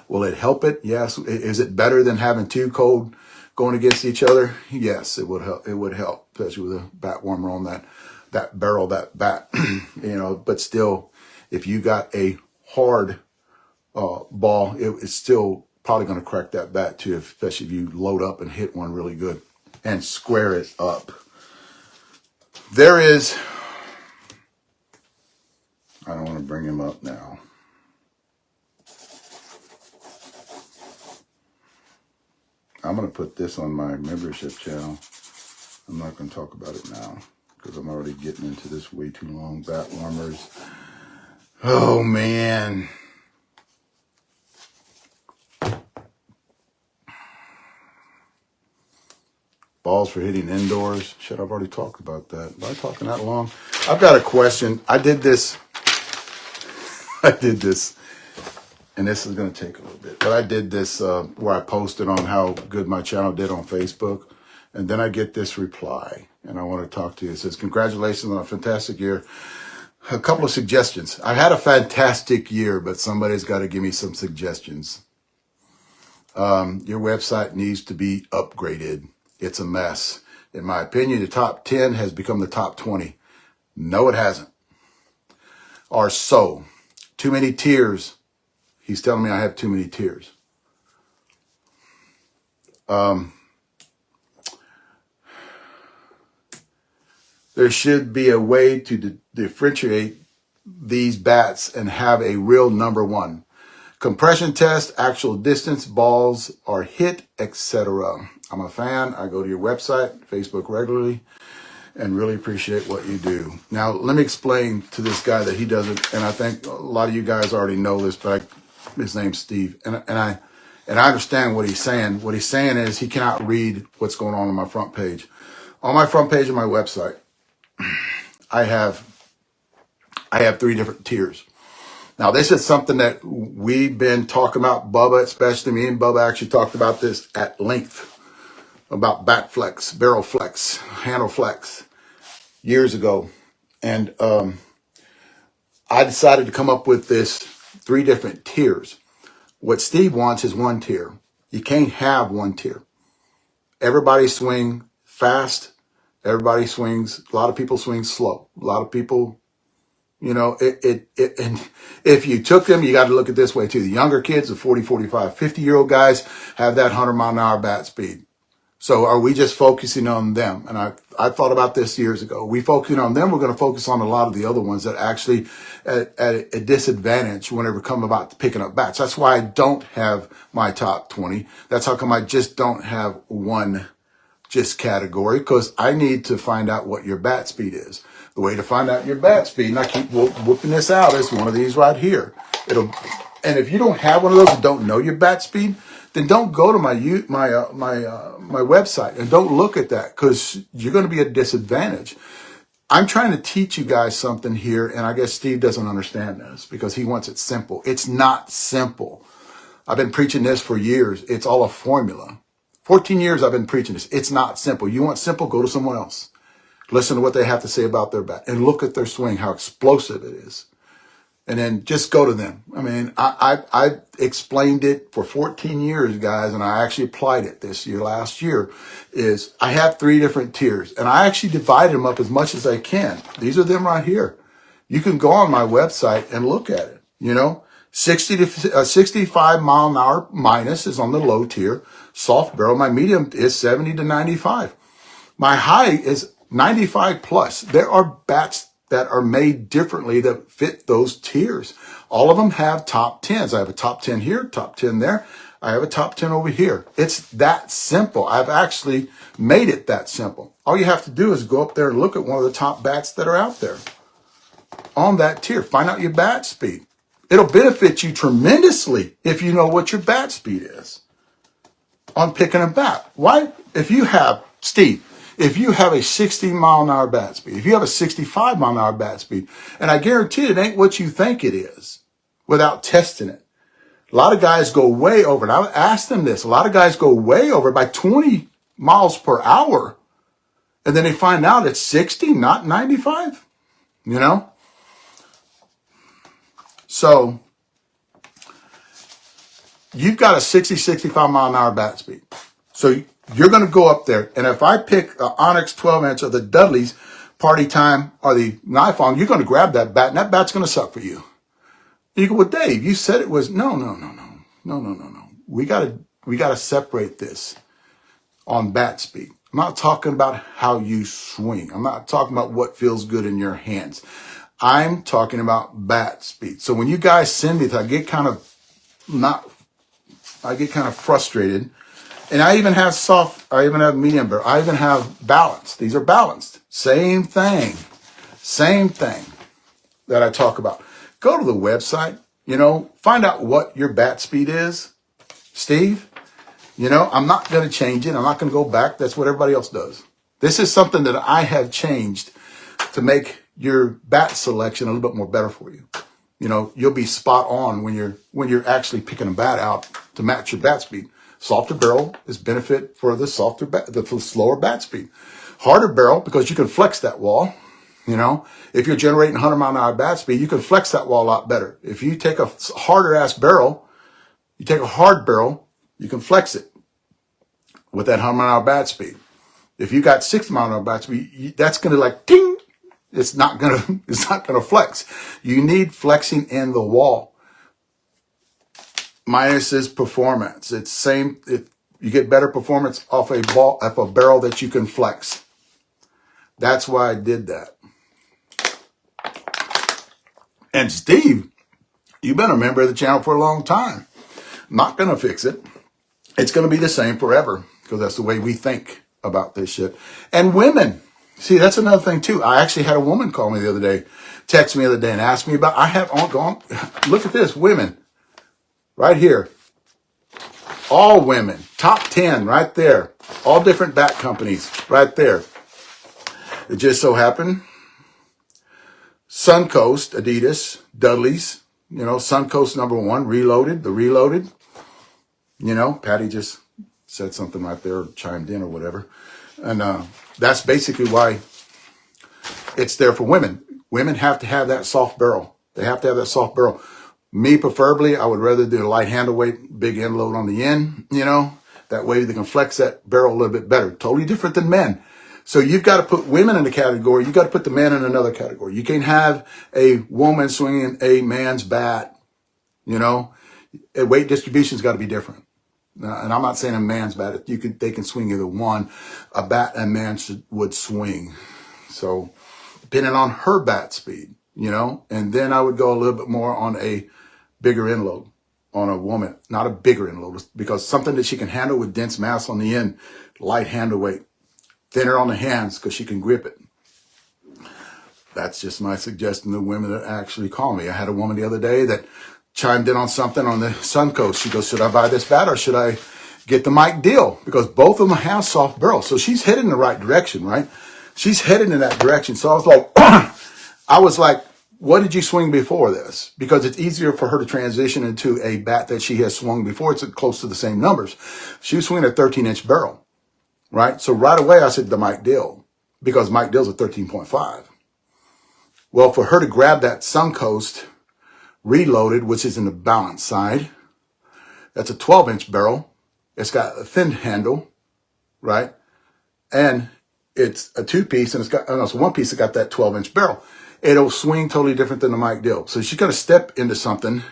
Will it help it? Yes. Is it better than having two cold going against each other? Yes, it would help. It would help, especially with a bat warmer on that barrel, that bat, you know, but still, if you got a hard ball, it's still probably going to crack that bat too, especially if you load up and hit one really good and square it up. I don't want to bring him up now. I'm going to put this on my membership channel. I'm not going to talk about it now because I'm already getting into this way too long. Bat warmers. Oh, man. Balls for hitting indoors. Shit, I've already talked about that. Am I talking that long? I've got a question. I did this. And this is going to take a little bit. But I did this where I posted on how good my channel did on Facebook. And then I get this reply. And I want to talk to you. It says, congratulations on a fantastic year. A couple of suggestions. I had a fantastic year, but somebody's got to give me some suggestions. Your website needs to be upgraded. It's a mess. In my opinion, the top 10 has become the top 20. No, it hasn't. Or so. Too many tiers. He's telling me I have too many tiers. There should be a way to differentiate these bats and have a real number one. Compression test, actual distance, balls are hit, etc. I'm a fan. I go to your website, Facebook regularly, and really appreciate what you do. Now, let me explain to this guy that he doesn't, and I think a lot of you guys already know this, but his name's Steve, and I understand what he's saying. What he's saying is he cannot read what's going on my front page. On my front page of my website, I have 3 different tiers. Now, this is something that we've been talking about, Bubba, especially me and Bubba actually talked about this at length, about bat flex, barrel flex, handle flex years ago. And I decided to come up with this 3 different tiers. What Steve wants is 1 tier. You can't have 1 tier. Everybody swing fast. Everybody swings. A lot of people swing slow. A lot of people, you know, and if you took them, you got to look at this way too. The younger kids, the 40, 45, 50-year-old guys have that 100-mile-an-hour bat speed. So are we just focusing on them? And I thought about this years ago. We focusing on them. We're going to focus on a lot of the other ones that actually at a disadvantage whenever it come about picking up bats. That's why I don't have my top 20. That's how come I just don't have one just category, because I need to find out what your bat speed is. The way to find out your bat speed, and I keep whooping this out, is one of these right here. And if you don't have one of those and don't know your bat speed, then don't go to my website and don't look at that, because you're going to be at a disadvantage. I'm trying to teach you guys something here, and I guess Steve doesn't understand this because he wants it simple. It's not simple. I've been preaching this for years. It's all a formula. 14 years I've been preaching this. It's not simple. You want simple, go to someone else. Listen to what they have to say about their bat and look at their swing, how explosive it is. And then just go to them. I mean, I explained it for 14 years, guys, and I actually applied it last year, is I have 3 different tiers, and I actually divide them up as much as I can. These are them right here. You can go on my website and look at it, you know. 65 mile an hour minus is on the low tier. Soft barrel, my medium is 70 to 95. My high is 95 plus. There are bats that are made differently that fit those tiers. All of them have top 10s. I have a top 10 here, top 10 there. I have a top 10 over here. It's that simple. I've actually made it that simple. All you have to do is go up there and look at one of the top bats that are out there on that tier. Find out your bat speed. It'll benefit you tremendously if you know what your bat speed is on picking a bat. Why? If you have, Steve, if you have a 60 mile an hour bat speed, if you have a 65 mile an hour bat speed, and I guarantee it ain't what you think it is without testing it. A lot of guys go way over, and I've asked them this, a lot of guys go way over by 20 miles per hour, and then they find out it's 60, not 95, you know? So you've got a 60, 65 mile an hour bat speed. So you're going to go up there, and if I pick an Onyx 12-inch or the Dudley's Party Time or the Knife On, you're going to grab that bat, and that bat's going to suck for you. You go, well, Dave, you said it was, no. We got to separate this on bat speed. I'm not talking about how you swing. I'm not talking about what feels good in your hands. I'm talking about bat speed. So when you guys send me, I get kind of frustrated. And I even have I even have medium barrel. I even have balanced. These are balanced. Same thing that I talk about. Go to the website, you know, find out what your bat speed is. Steve, you know, I'm not going to change it. I'm not going to go back. That's what everybody else does. This is something that I have changed to make your bat selection a little bit more better for you. You know, you'll be spot on when you're actually picking a bat out to match your bat speed. Softer barrel is benefit for the slower bat speed. Harder barrel because you can flex that wall. You know, if you're generating 100-mile-an-hour bat speed, you can flex that wall a lot better. If you take a harder ass barrel, you take a hard barrel, you can flex it with that 100-mile-an-hour bat speed. If you got 60-mile-an-hour bat speed, that's going to like ting. It's not going to flex. You need flexing in the wall. Minus is performance. It's same. You get better performance off a barrel that you can flex. That's why I did that. And Steve, you've been a member of the channel for a long time. Not going to fix it. It's going to be the same forever because that's the way we think about this shit. And women, see, that's another thing too. I actually had a woman call me the other day, text me the other day and ask me about, look at this, women, right here. All women, top 10 right there. All different bat companies right there. It just so happened Suncoast, Adidas, Dudley's, Suncoast #1, Reloaded, the Reloaded. Patty just said something right there, or chimed in or whatever. And that's basically why it's there for women. Women have to have that soft barrel. They have to have that soft barrel. Me, preferably, I would rather do a light handle weight, big end load on the end, That way they can flex that barrel a little bit better. Totally different than men. So you've got to put women in a category. You've got to put the men in another category. You can't have a woman swinging a man's bat, Weight distribution's got to be different. And I'm not saying a man's bat. They can swing either one. A bat a man would swing. So depending on her bat speed, and then I would go a little bit more on a bigger end load on a woman, not a bigger end load, because something that she can handle with dense mass on the end, light handle weight. Thinner on the hands because she can grip it. That's just my suggestion to women that actually call me. I had a woman the other day that chimed in on something on the Suncoast. She goes, should I buy this bat or should I get the Mike deal? Because both of them have soft barrels. So she's headed in the right direction, right? She's headed in that direction. So I was like, what did you swing before this? Because it's easier for her to transition into a bat that she has swung before. It's close to the same numbers. She was swinging a 13-inch barrel. Right? So right away, I said the Mike Dill, because Mike Dill's a 13.5. Well, for her to grab that Suncoast Reloaded, which is in the balance side, that's a 12-inch barrel. It's got a thin handle, right? And it's a two-piece, and it's one piece that got that 12-inch barrel. It'll swing totally different than the Mike Dill. So she's going to step into something.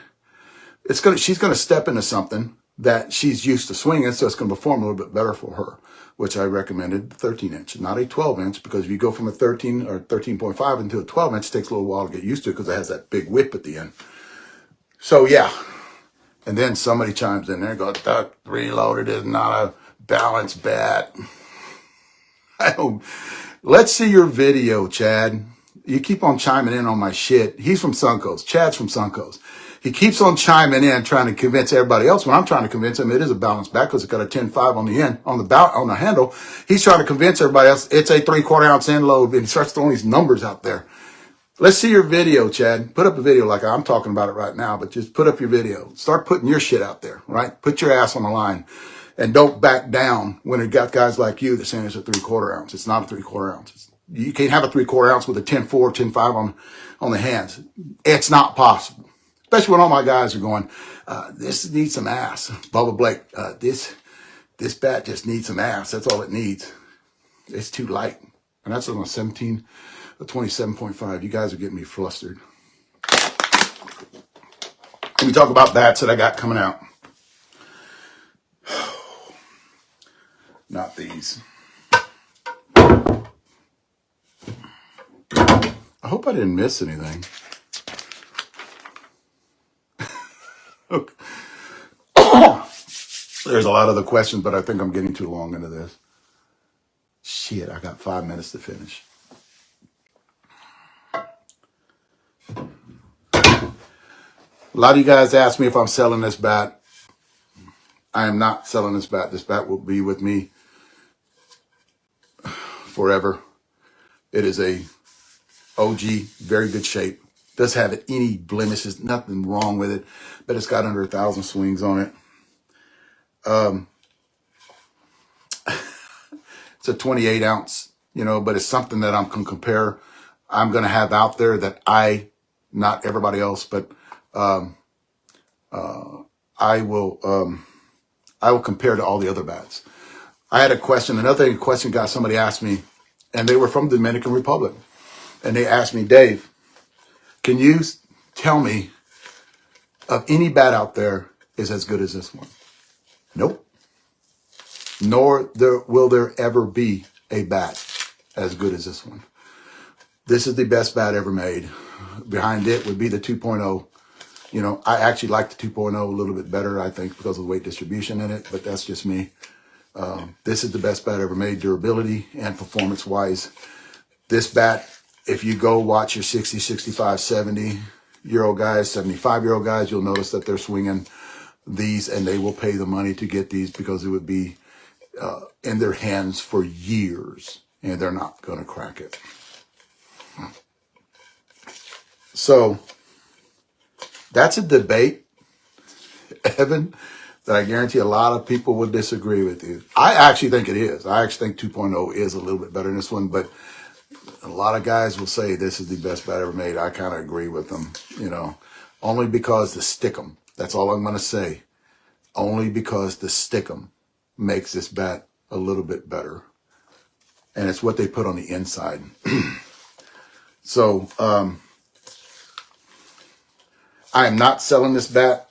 She's going to step into something that she's used to swinging, so it's going to perform a little bit better for her, which I recommended the 13-inch, not a 12-inch, because if you go from a 13 or 13.5 into a 12-inch, it takes a little while to get used to it because it has that big whip at the end. So, yeah. And then somebody chimes in there and goes, the Reloaded is not a balanced bat. Let's see your video, Chad. You keep on chiming in on my shit. He's from Suncoast. Chad's from Suncoast. He keeps on chiming in, trying to convince everybody else. When I'm trying to convince him it is a balanced bat because it's got a 10.5 on the end, on the handle. He's trying to convince everybody else it's a 3/4 ounce end load, and he starts throwing these numbers out there. Let's see your video, Chad. Put up a video like I'm talking about it right now, but just put up your video. Start putting your shit out there, right? Put your ass on the line. And don't back down when it got guys like you that saying it's a 3/4 ounce. It's not a 3/4 ounce. You can't have a 3/4 ounce with a 10.4, 10.5 on the hands. It's not possible. Especially when all my guys are going, this needs some ass. Bubba Blake, this bat just needs some ass. That's all it needs. It's too light. And that's on a 27.5. You guys are getting me flustered. Let me talk about bats that I got coming out. Not these. I hope I didn't miss anything. There's a lot of the questions, but I think I'm getting too long into this. Shit, I got 5 minutes to finish. A lot of you guys ask me if I'm selling this bat. I am not selling this bat. This bat will be with me forever. It is a OG, very good shape. Does have any blemishes, nothing wrong with it, but it's got under 1,000 swings on it. It's a 28 ounce, but it's something that I can compare. I'm going to have out there that not everybody else, but I will compare to all the other bats. I had a question. Another question got somebody asked me, and they were from the Dominican Republic. And they asked me, Dave, can you tell me of any bat out there is as good as this one? Nope. Nor will there ever be a bat as good as this one. This is the best bat ever made. Behind it would be the 2.0. You know, I actually like the 2.0 a little bit better, I think, because of the weight distribution in it, but that's just me. This is the best bat ever made, durability and performance-wise. This bat, if you go watch your 60, 65, 70-year-old guys, 75-year-old guys, you'll notice that they're swinging these, and they will pay the money to get these because it would be in their hands for years, and they're not going to crack it. So that's a debate, Evan, that I guarantee a lot of people would disagree with you. I actually think it is. I actually think 2.0 is a little bit better than this one, but a lot of guys will say this is the best bat ever made. I kind of agree with them, you know, only because the stickum. That's all I'm going to say. Only because the stickum makes this bat a little bit better. And it's what they put on the inside. So, I am not selling this bat.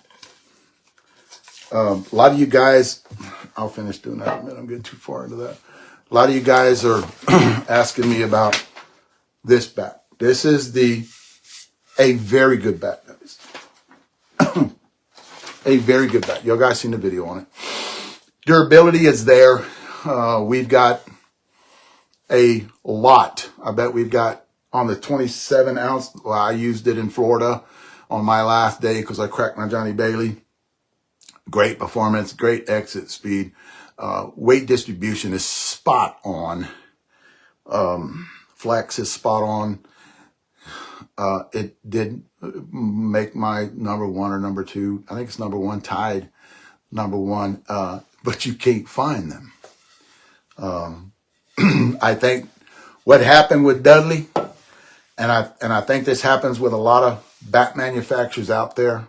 A lot of you guys, I'll finish doing that in a minute. I'm getting too far into that. A lot of you guys are asking me about this bat. This is a very good bat. A very good bat. You guys seen the video on it. Durability is there. We've got a lot. I bet we've got on the 27 ounce. Well, I used it in Florida on my last day because I cracked my Johnny Bailey. Great performance, great exit speed. Weight distribution is spot on. Flex is spot on. It did make my number one or number two. I think it's number one, tied number one, but you can't find them. I think what happened with Dudley, and I think this happens with a lot of bat manufacturers out there,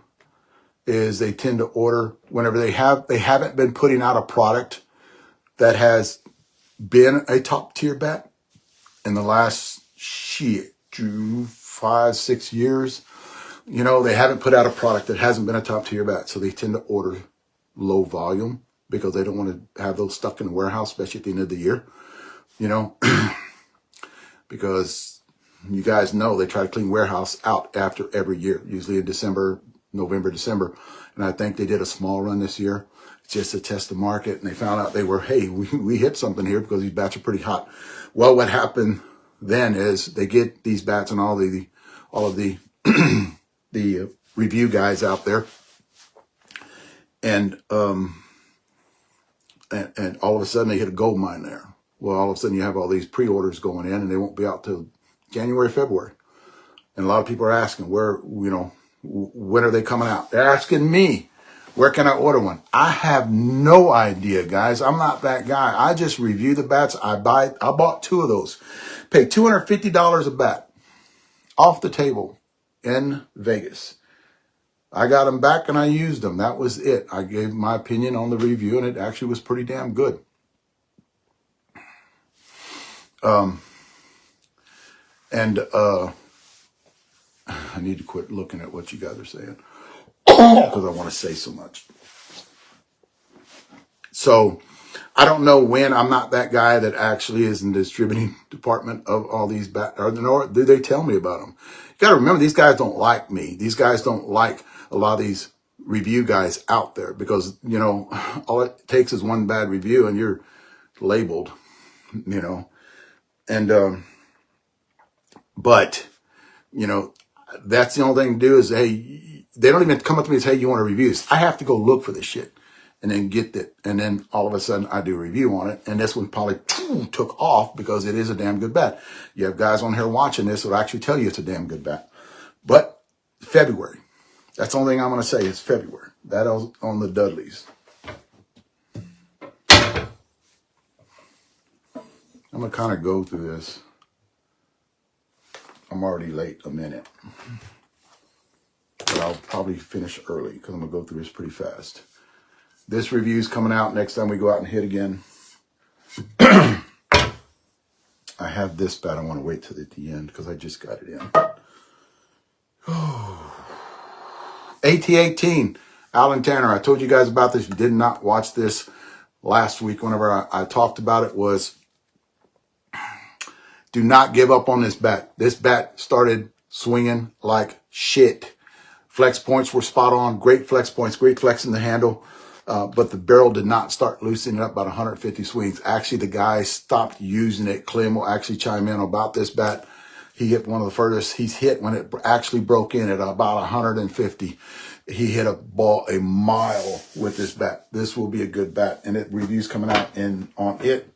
is they tend to order whenever they haven't been putting out a product that has been a top tier bat in the last 5, 6 years. You know, they haven't put out a product that hasn't been a top tier bat. So they tend to order low volume because they don't want to have those stuck in the warehouse, especially at the end of the year, you know, because you guys know they try to clean warehouse out after every year, usually in December, November, December. And I think they did a small run this year just to test the market. And they found out we hit something here because these bats are pretty hot. Well, what happened then is they get these bats and all of the the review guys out there. And all of a sudden they hit a gold mine there. Well, all of a sudden you have all these pre-orders going in and they won't be out till January, February. And a lot of people are asking when are they coming out? They're asking me, where can I order one? I have no idea, guys. I'm not that guy. I just review the bats. I bought 2 of those. Paid $250 a bat off the table in Vegas. I got them back and I used them. That was it. I gave my opinion on the review and it actually was pretty damn good. I need to quit looking at what you guys are saying because I want to say so much. So I don't know when. I'm not that guy that actually is in the distributing department of all these bats, or do they tell me about them? You got to remember, these guys don't like me. These guys don't like a lot of these review guys out there because, you know, all it takes is one bad review and you're labeled, you know. And, but, you know, that's the only thing to do is, hey, they don't even come up to me and say, hey, you want to review this? I have to go look for this shit and then get it. And then all of a sudden I do a review on it. And this one probably took off because it is a damn good bat. You have guys on here watching this that will actually tell you it's a damn good bat. But February, that's the only thing I'm going to say is February. That is on the Dudleys. I'm going to kind of go through this I'm already late a minute. But I'll probably finish early because I'm going to go through this pretty fast. This review's coming out next time we go out and hit again. I have this bat. I want to wait till at the end because I just got it in. AT18, Alan Tanner. I told you guys about this. If you did not watch this last week, whenever I talked about it, was do not give up on this bat. This bat started swinging like shit. Flex points were spot on. Great flex points. Great flex in the handle. But the barrel did not start loosening up about 150 swings. Actually, the guy stopped using it. Clem will actually chime in about this bat. He hit one of the furthest he's hit when it actually broke in at about 150. He hit a ball a mile with this bat. This will be a good bat. And it reviews coming out on it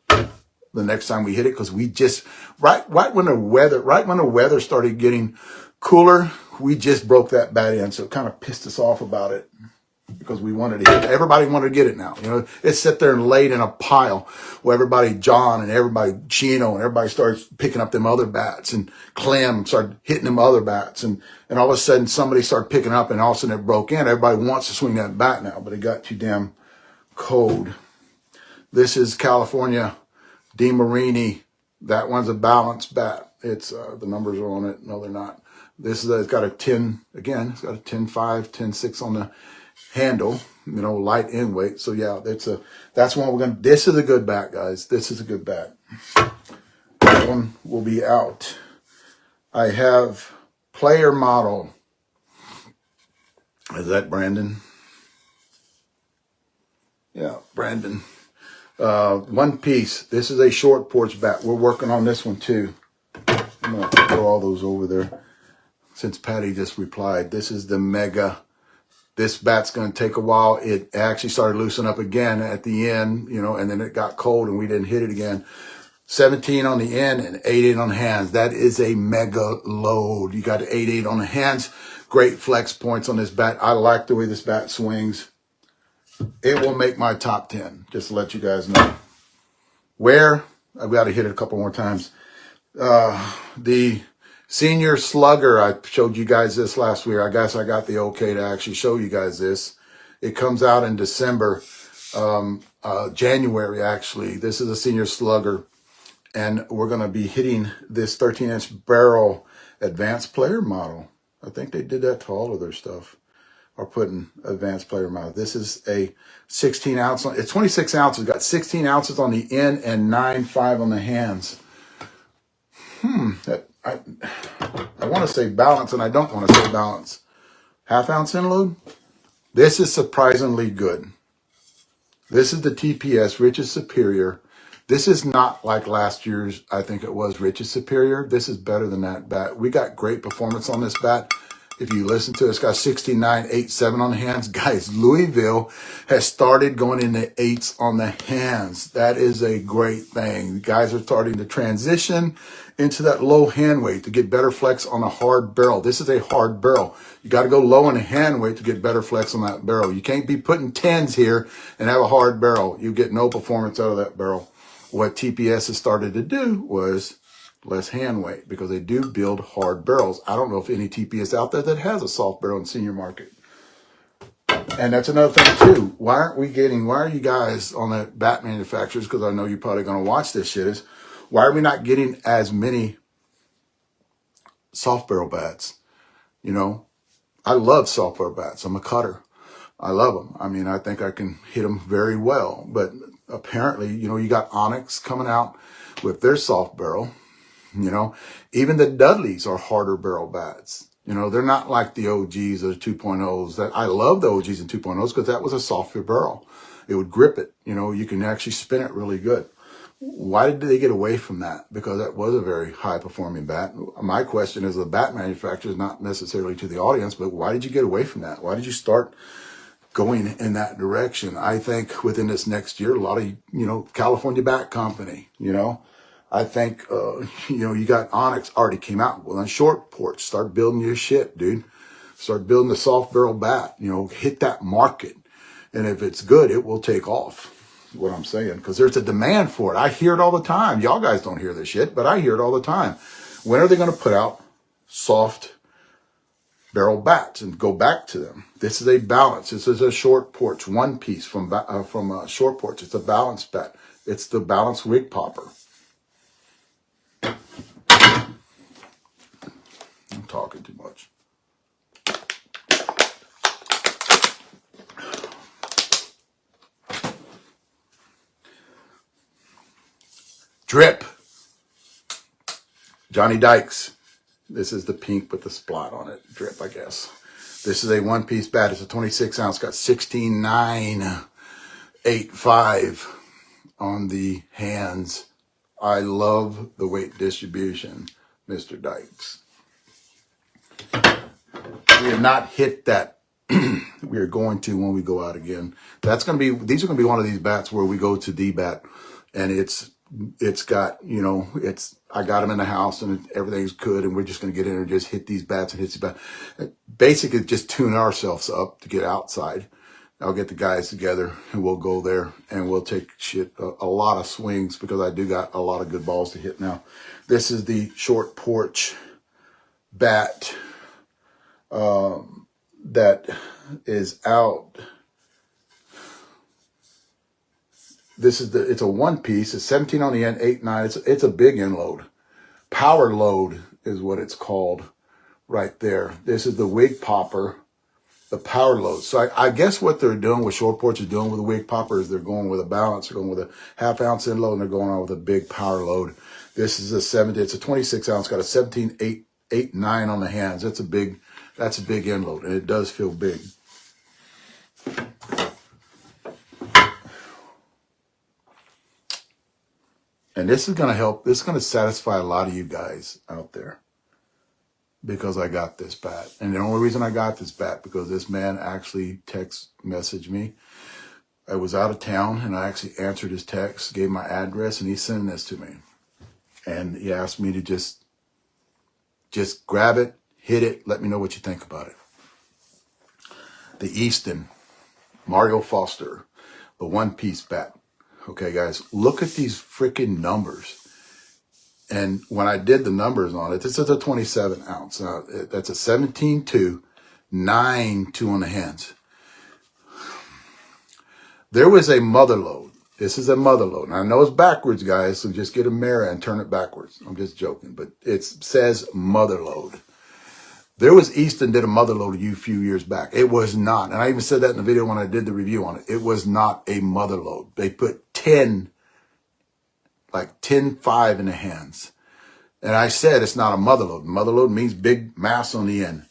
the next time we hit it, because we just right when the weather started getting cooler, we just broke that bat in. So it kind of pissed us off about it because we wanted to hit it. Everybody wanted to get it now. You know, it sat there and laid in a pile where everybody, John and everybody, Chino and everybody started picking up them other bats, and Clem started hitting them other bats. And all of a sudden somebody started picking up, and all of a sudden it broke in. Everybody wants to swing that bat now, but it got too damn cold. This is California DeMarini. That one's a balanced bat. It's, the numbers are on it. No, they're not. This is, it's got a 10, again, it's got a 10.5, 10.6 on the handle, you know, light in weight. So yeah, that's one we're going to, this is a good bat, guys. This is a good bat. That one will be out. I have player model. Is that Brandon? Yeah, Brandon. One piece. This is a short porch bat. We're working on this one too. I'm going to throw all those over there since Patty just replied. This is the Mega. This bat's going to take a while. It actually started loosening up again at the end, you know, and then it got cold and we didn't hit it again. 17 on the end and 8.8 on the hands. That is a mega load. You got 8.8 on the hands. Great flex points on this bat. I like the way this bat swings. It will make my top 10, just to let you guys know. Where? I've got to hit it a couple more times. The Senior Slugger, I showed you guys this last week. I guess I got the okay to actually show you guys this. It comes out in December, January actually. This is a Senior Slugger, and we're going to be hitting this 13-inch barrel advanced player model. I think they did that to all of their stuff, or putting advanced player model. This is a 16 ounce, it's 26 ounces, got 16 ounces on the end and 9.5 on the hands. I want to say balance, and I don't want to say balance. Half ounce in load. This is surprisingly good. This is the TPS, Rich's Superior. This is not like last year's, I think it was Rich's Superior. This is better than that bat. We got great performance on this bat. If you listen to it, it's got 69.87 on the hands. Guys, Louisville has started going into 8s on the hands. That is a great thing. The guys are starting to transition into that low hand weight to get better flex on a hard barrel. This is a hard barrel. You got to go low in the hand weight to get better flex on that barrel. You can't be putting 10s here and have a hard barrel. You get no performance out of that barrel. What TPS has started to do was less hand weight, because they do build hard barrels. I don't know if any TPS out there that has a soft barrel in senior market. And that's another thing too. Why are you guys on the bat manufacturers, because I know you're probably going to watch this shit, is why are we not getting as many soft barrel bats? You know, I love soft barrel bats. I'm a cutter. I love them. I mean, I think I can hit them very well, but apparently, you know, you got Onyx coming out with their soft barrel. You know, even the Dudleys are harder barrel bats. You know, they're not like the OGs or the 2.0s. That I love the OGs and 2.0s because that was a softer barrel. It would grip it. You know, you can actually spin it really good. Why did they get away from that? Because that was a very high performing bat. My question is the bat manufacturers, not necessarily to the audience, but why did you get away from that? Why did you start going in that direction? I think within this next year, a lot of, you know, California Bat Company, you know, I think, you know, you got Onyx already came out. Well, on short porch, start building your shit, dude. Start building the soft barrel bat, you know, hit that market. And if it's good, it will take off. What I'm saying, because there's a demand for it. I hear it all the time. Y'all guys don't hear this shit, but I hear it all the time. When are they going to put out soft barrel bats and go back to them. This is a balance. This is a short porch, one piece from a short porch. It's a balance bat. It's the balance wig popper. I'm talking too much. Drip. Johnny Dykes. This is the pink with the spot on it. Drip, I guess. This is a one-piece bat. It's a 26 ounce. Got 16,985 on the hands. I love the weight distribution, Mr. Dykes. We have not hit that. We are going to when we go out again. These are going to be one of these bats where we go to D-bat and it's got, I got them in the house and everything's good and we're just going to get in and just hit these bats and hit these bats. Basically just tune ourselves up to get outside. I'll get the guys together and we'll go there and we'll take a lot of swings because I do got a lot of good balls to hit now. This is the short porch bat that is out. It's a one piece. It's 17 on the end, 8/9. It's a big end load. Power load is what it's called right there. This is the wig popper, the power load. So I guess what they're doing, what short porch is doing with the wig popper is they're going with a balance. They're going with a half-ounce end load and they're going on with a big power load. This is it's a 26 ounce, got a 17.8/9 on the hands. That's a big end load and it does feel big. And this is going to help. This is going to satisfy a lot of you guys out there because I got this bat. And the only reason I got this bat because this man actually text messaged me. I was out of town and I actually answered his text, gave my address, and he sent this to me. And he asked me to just grab it, hit it, let me know what you think about it. The Easton, Mario Foster, the one-piece bat. Okay, guys, look at these freaking numbers. And when I did the numbers on it, this is a 27 ounce. Now, that's a 17.2, 9.2 on the hands. There was a mother load. This is a mother load. Now, I know it's backwards, guys, so just get a mirror and turn it backwards. I'm just joking, but it says mother load. There was Easton did a mother load a few years back. It was not, and I even said that in the video when I did the review on it. It was not a mother load. They put 10, like 10.5 in the hands. And I said it's not a mother load. Mother load means big mass on the end.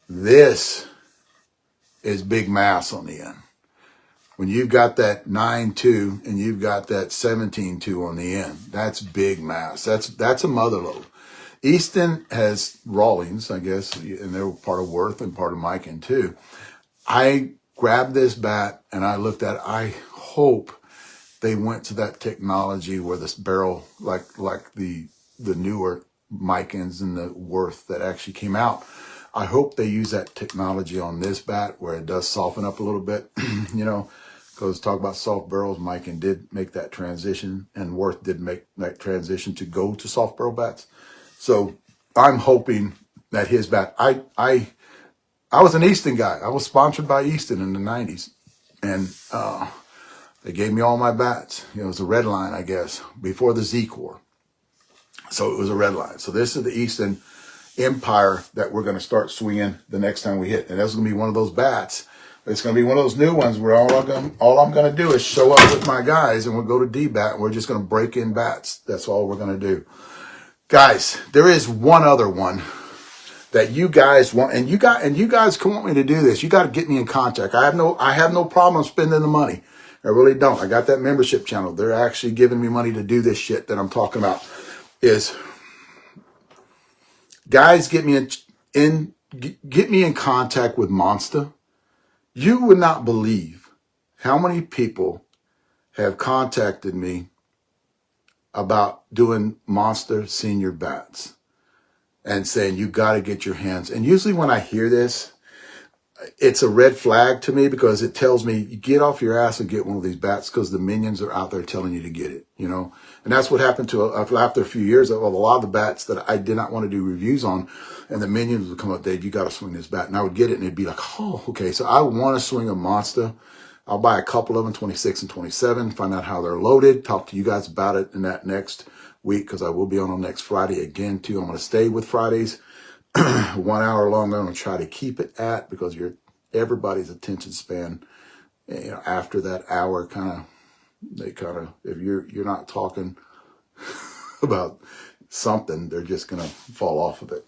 This is big mass on the end. When you've got that 9.2 and you've got that 17.2 on the end, that's big mass. That's a mother load. Easton has Rawlings, I guess, and they're part of Worth and part of Mikan too. I grabbed this bat and I looked at it. I hope they went to that technology where this barrel, like the newer Mikans and the Worth that actually came out. I hope they use that technology on this bat where it does soften up a little bit, because talk about soft barrels, Mikan did make that transition and Worth did make that transition to go to soft barrel bats. So I'm hoping that his bat, I was an Easton guy. I was sponsored by Easton in the 90s. And they gave me all my bats. It was a red line, I guess, before the Z-Core. So it was a red line. So this is the Easton Empire that we're going to start swinging the next time we hit. And that's going to be one of those bats. It's going to be one of those new ones where all I'm going to do is show up with my guys and we'll go to D-bat and we're just going to break in bats. That's all we're going to do. Guys, there is one other one that you guys want, and you guys can want me to do this. You got to get me in contact. I have no problem spending the money. I really don't. I got that membership channel. They're actually giving me money to do this shit that I'm talking about. Guys, get me in contact with Monster. You would not believe how many people have contacted me about doing Monster Senior bats and saying, you got to get your hands. And usually when I hear this, it's a red flag to me because it tells me you get off your ass and get one of these bats because the minions are out there telling you to get it, you know? And that's what happened to after a few years of a lot of the bats that I did not want to do reviews on. And the minions would come up, Dave, you got to swing this bat. And I would get it and it'd be like, oh, okay. So I want to swing a monster. I'll buy a couple of them, 26 and 27, find out how they're loaded, talk to you guys about it in that next week because I will be on next Friday again too. I'm going to stay with Fridays. 1 hour long. I'm going to try to keep it at because everybody's attention span, you know, after that hour if you're not talking about something, they're just going to fall off of it.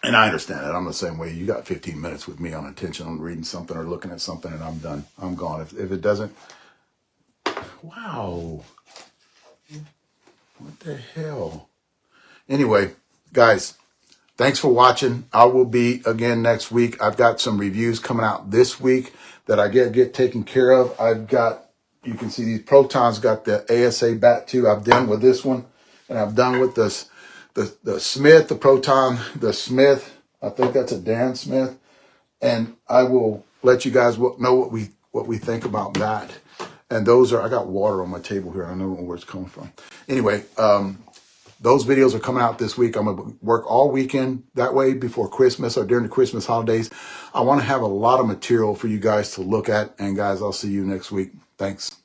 And I understand that. I'm the same way. You got 15 minutes with me on attention on reading something or looking at something and I'm done. I'm gone. If it doesn't, wow, what the hell? Anyway, guys, thanks for watching. I will be again next week. I've got some reviews coming out this week that I get taken care of. I've got, you can see these protons, got the ASA bat too. I've done with this one and I've done with this, the Smith, the proton, the Smith. I think that's a Dan Smith. And I will let you guys know what we think about that. And those are, I got water on my table here. I don't know where it's coming from. Anyway, those videos are coming out this week. I'm going to work all weekend that way before Christmas or during the Christmas holidays. I want to have a lot of material for you guys to look at. And guys, I'll see you next week. Thanks.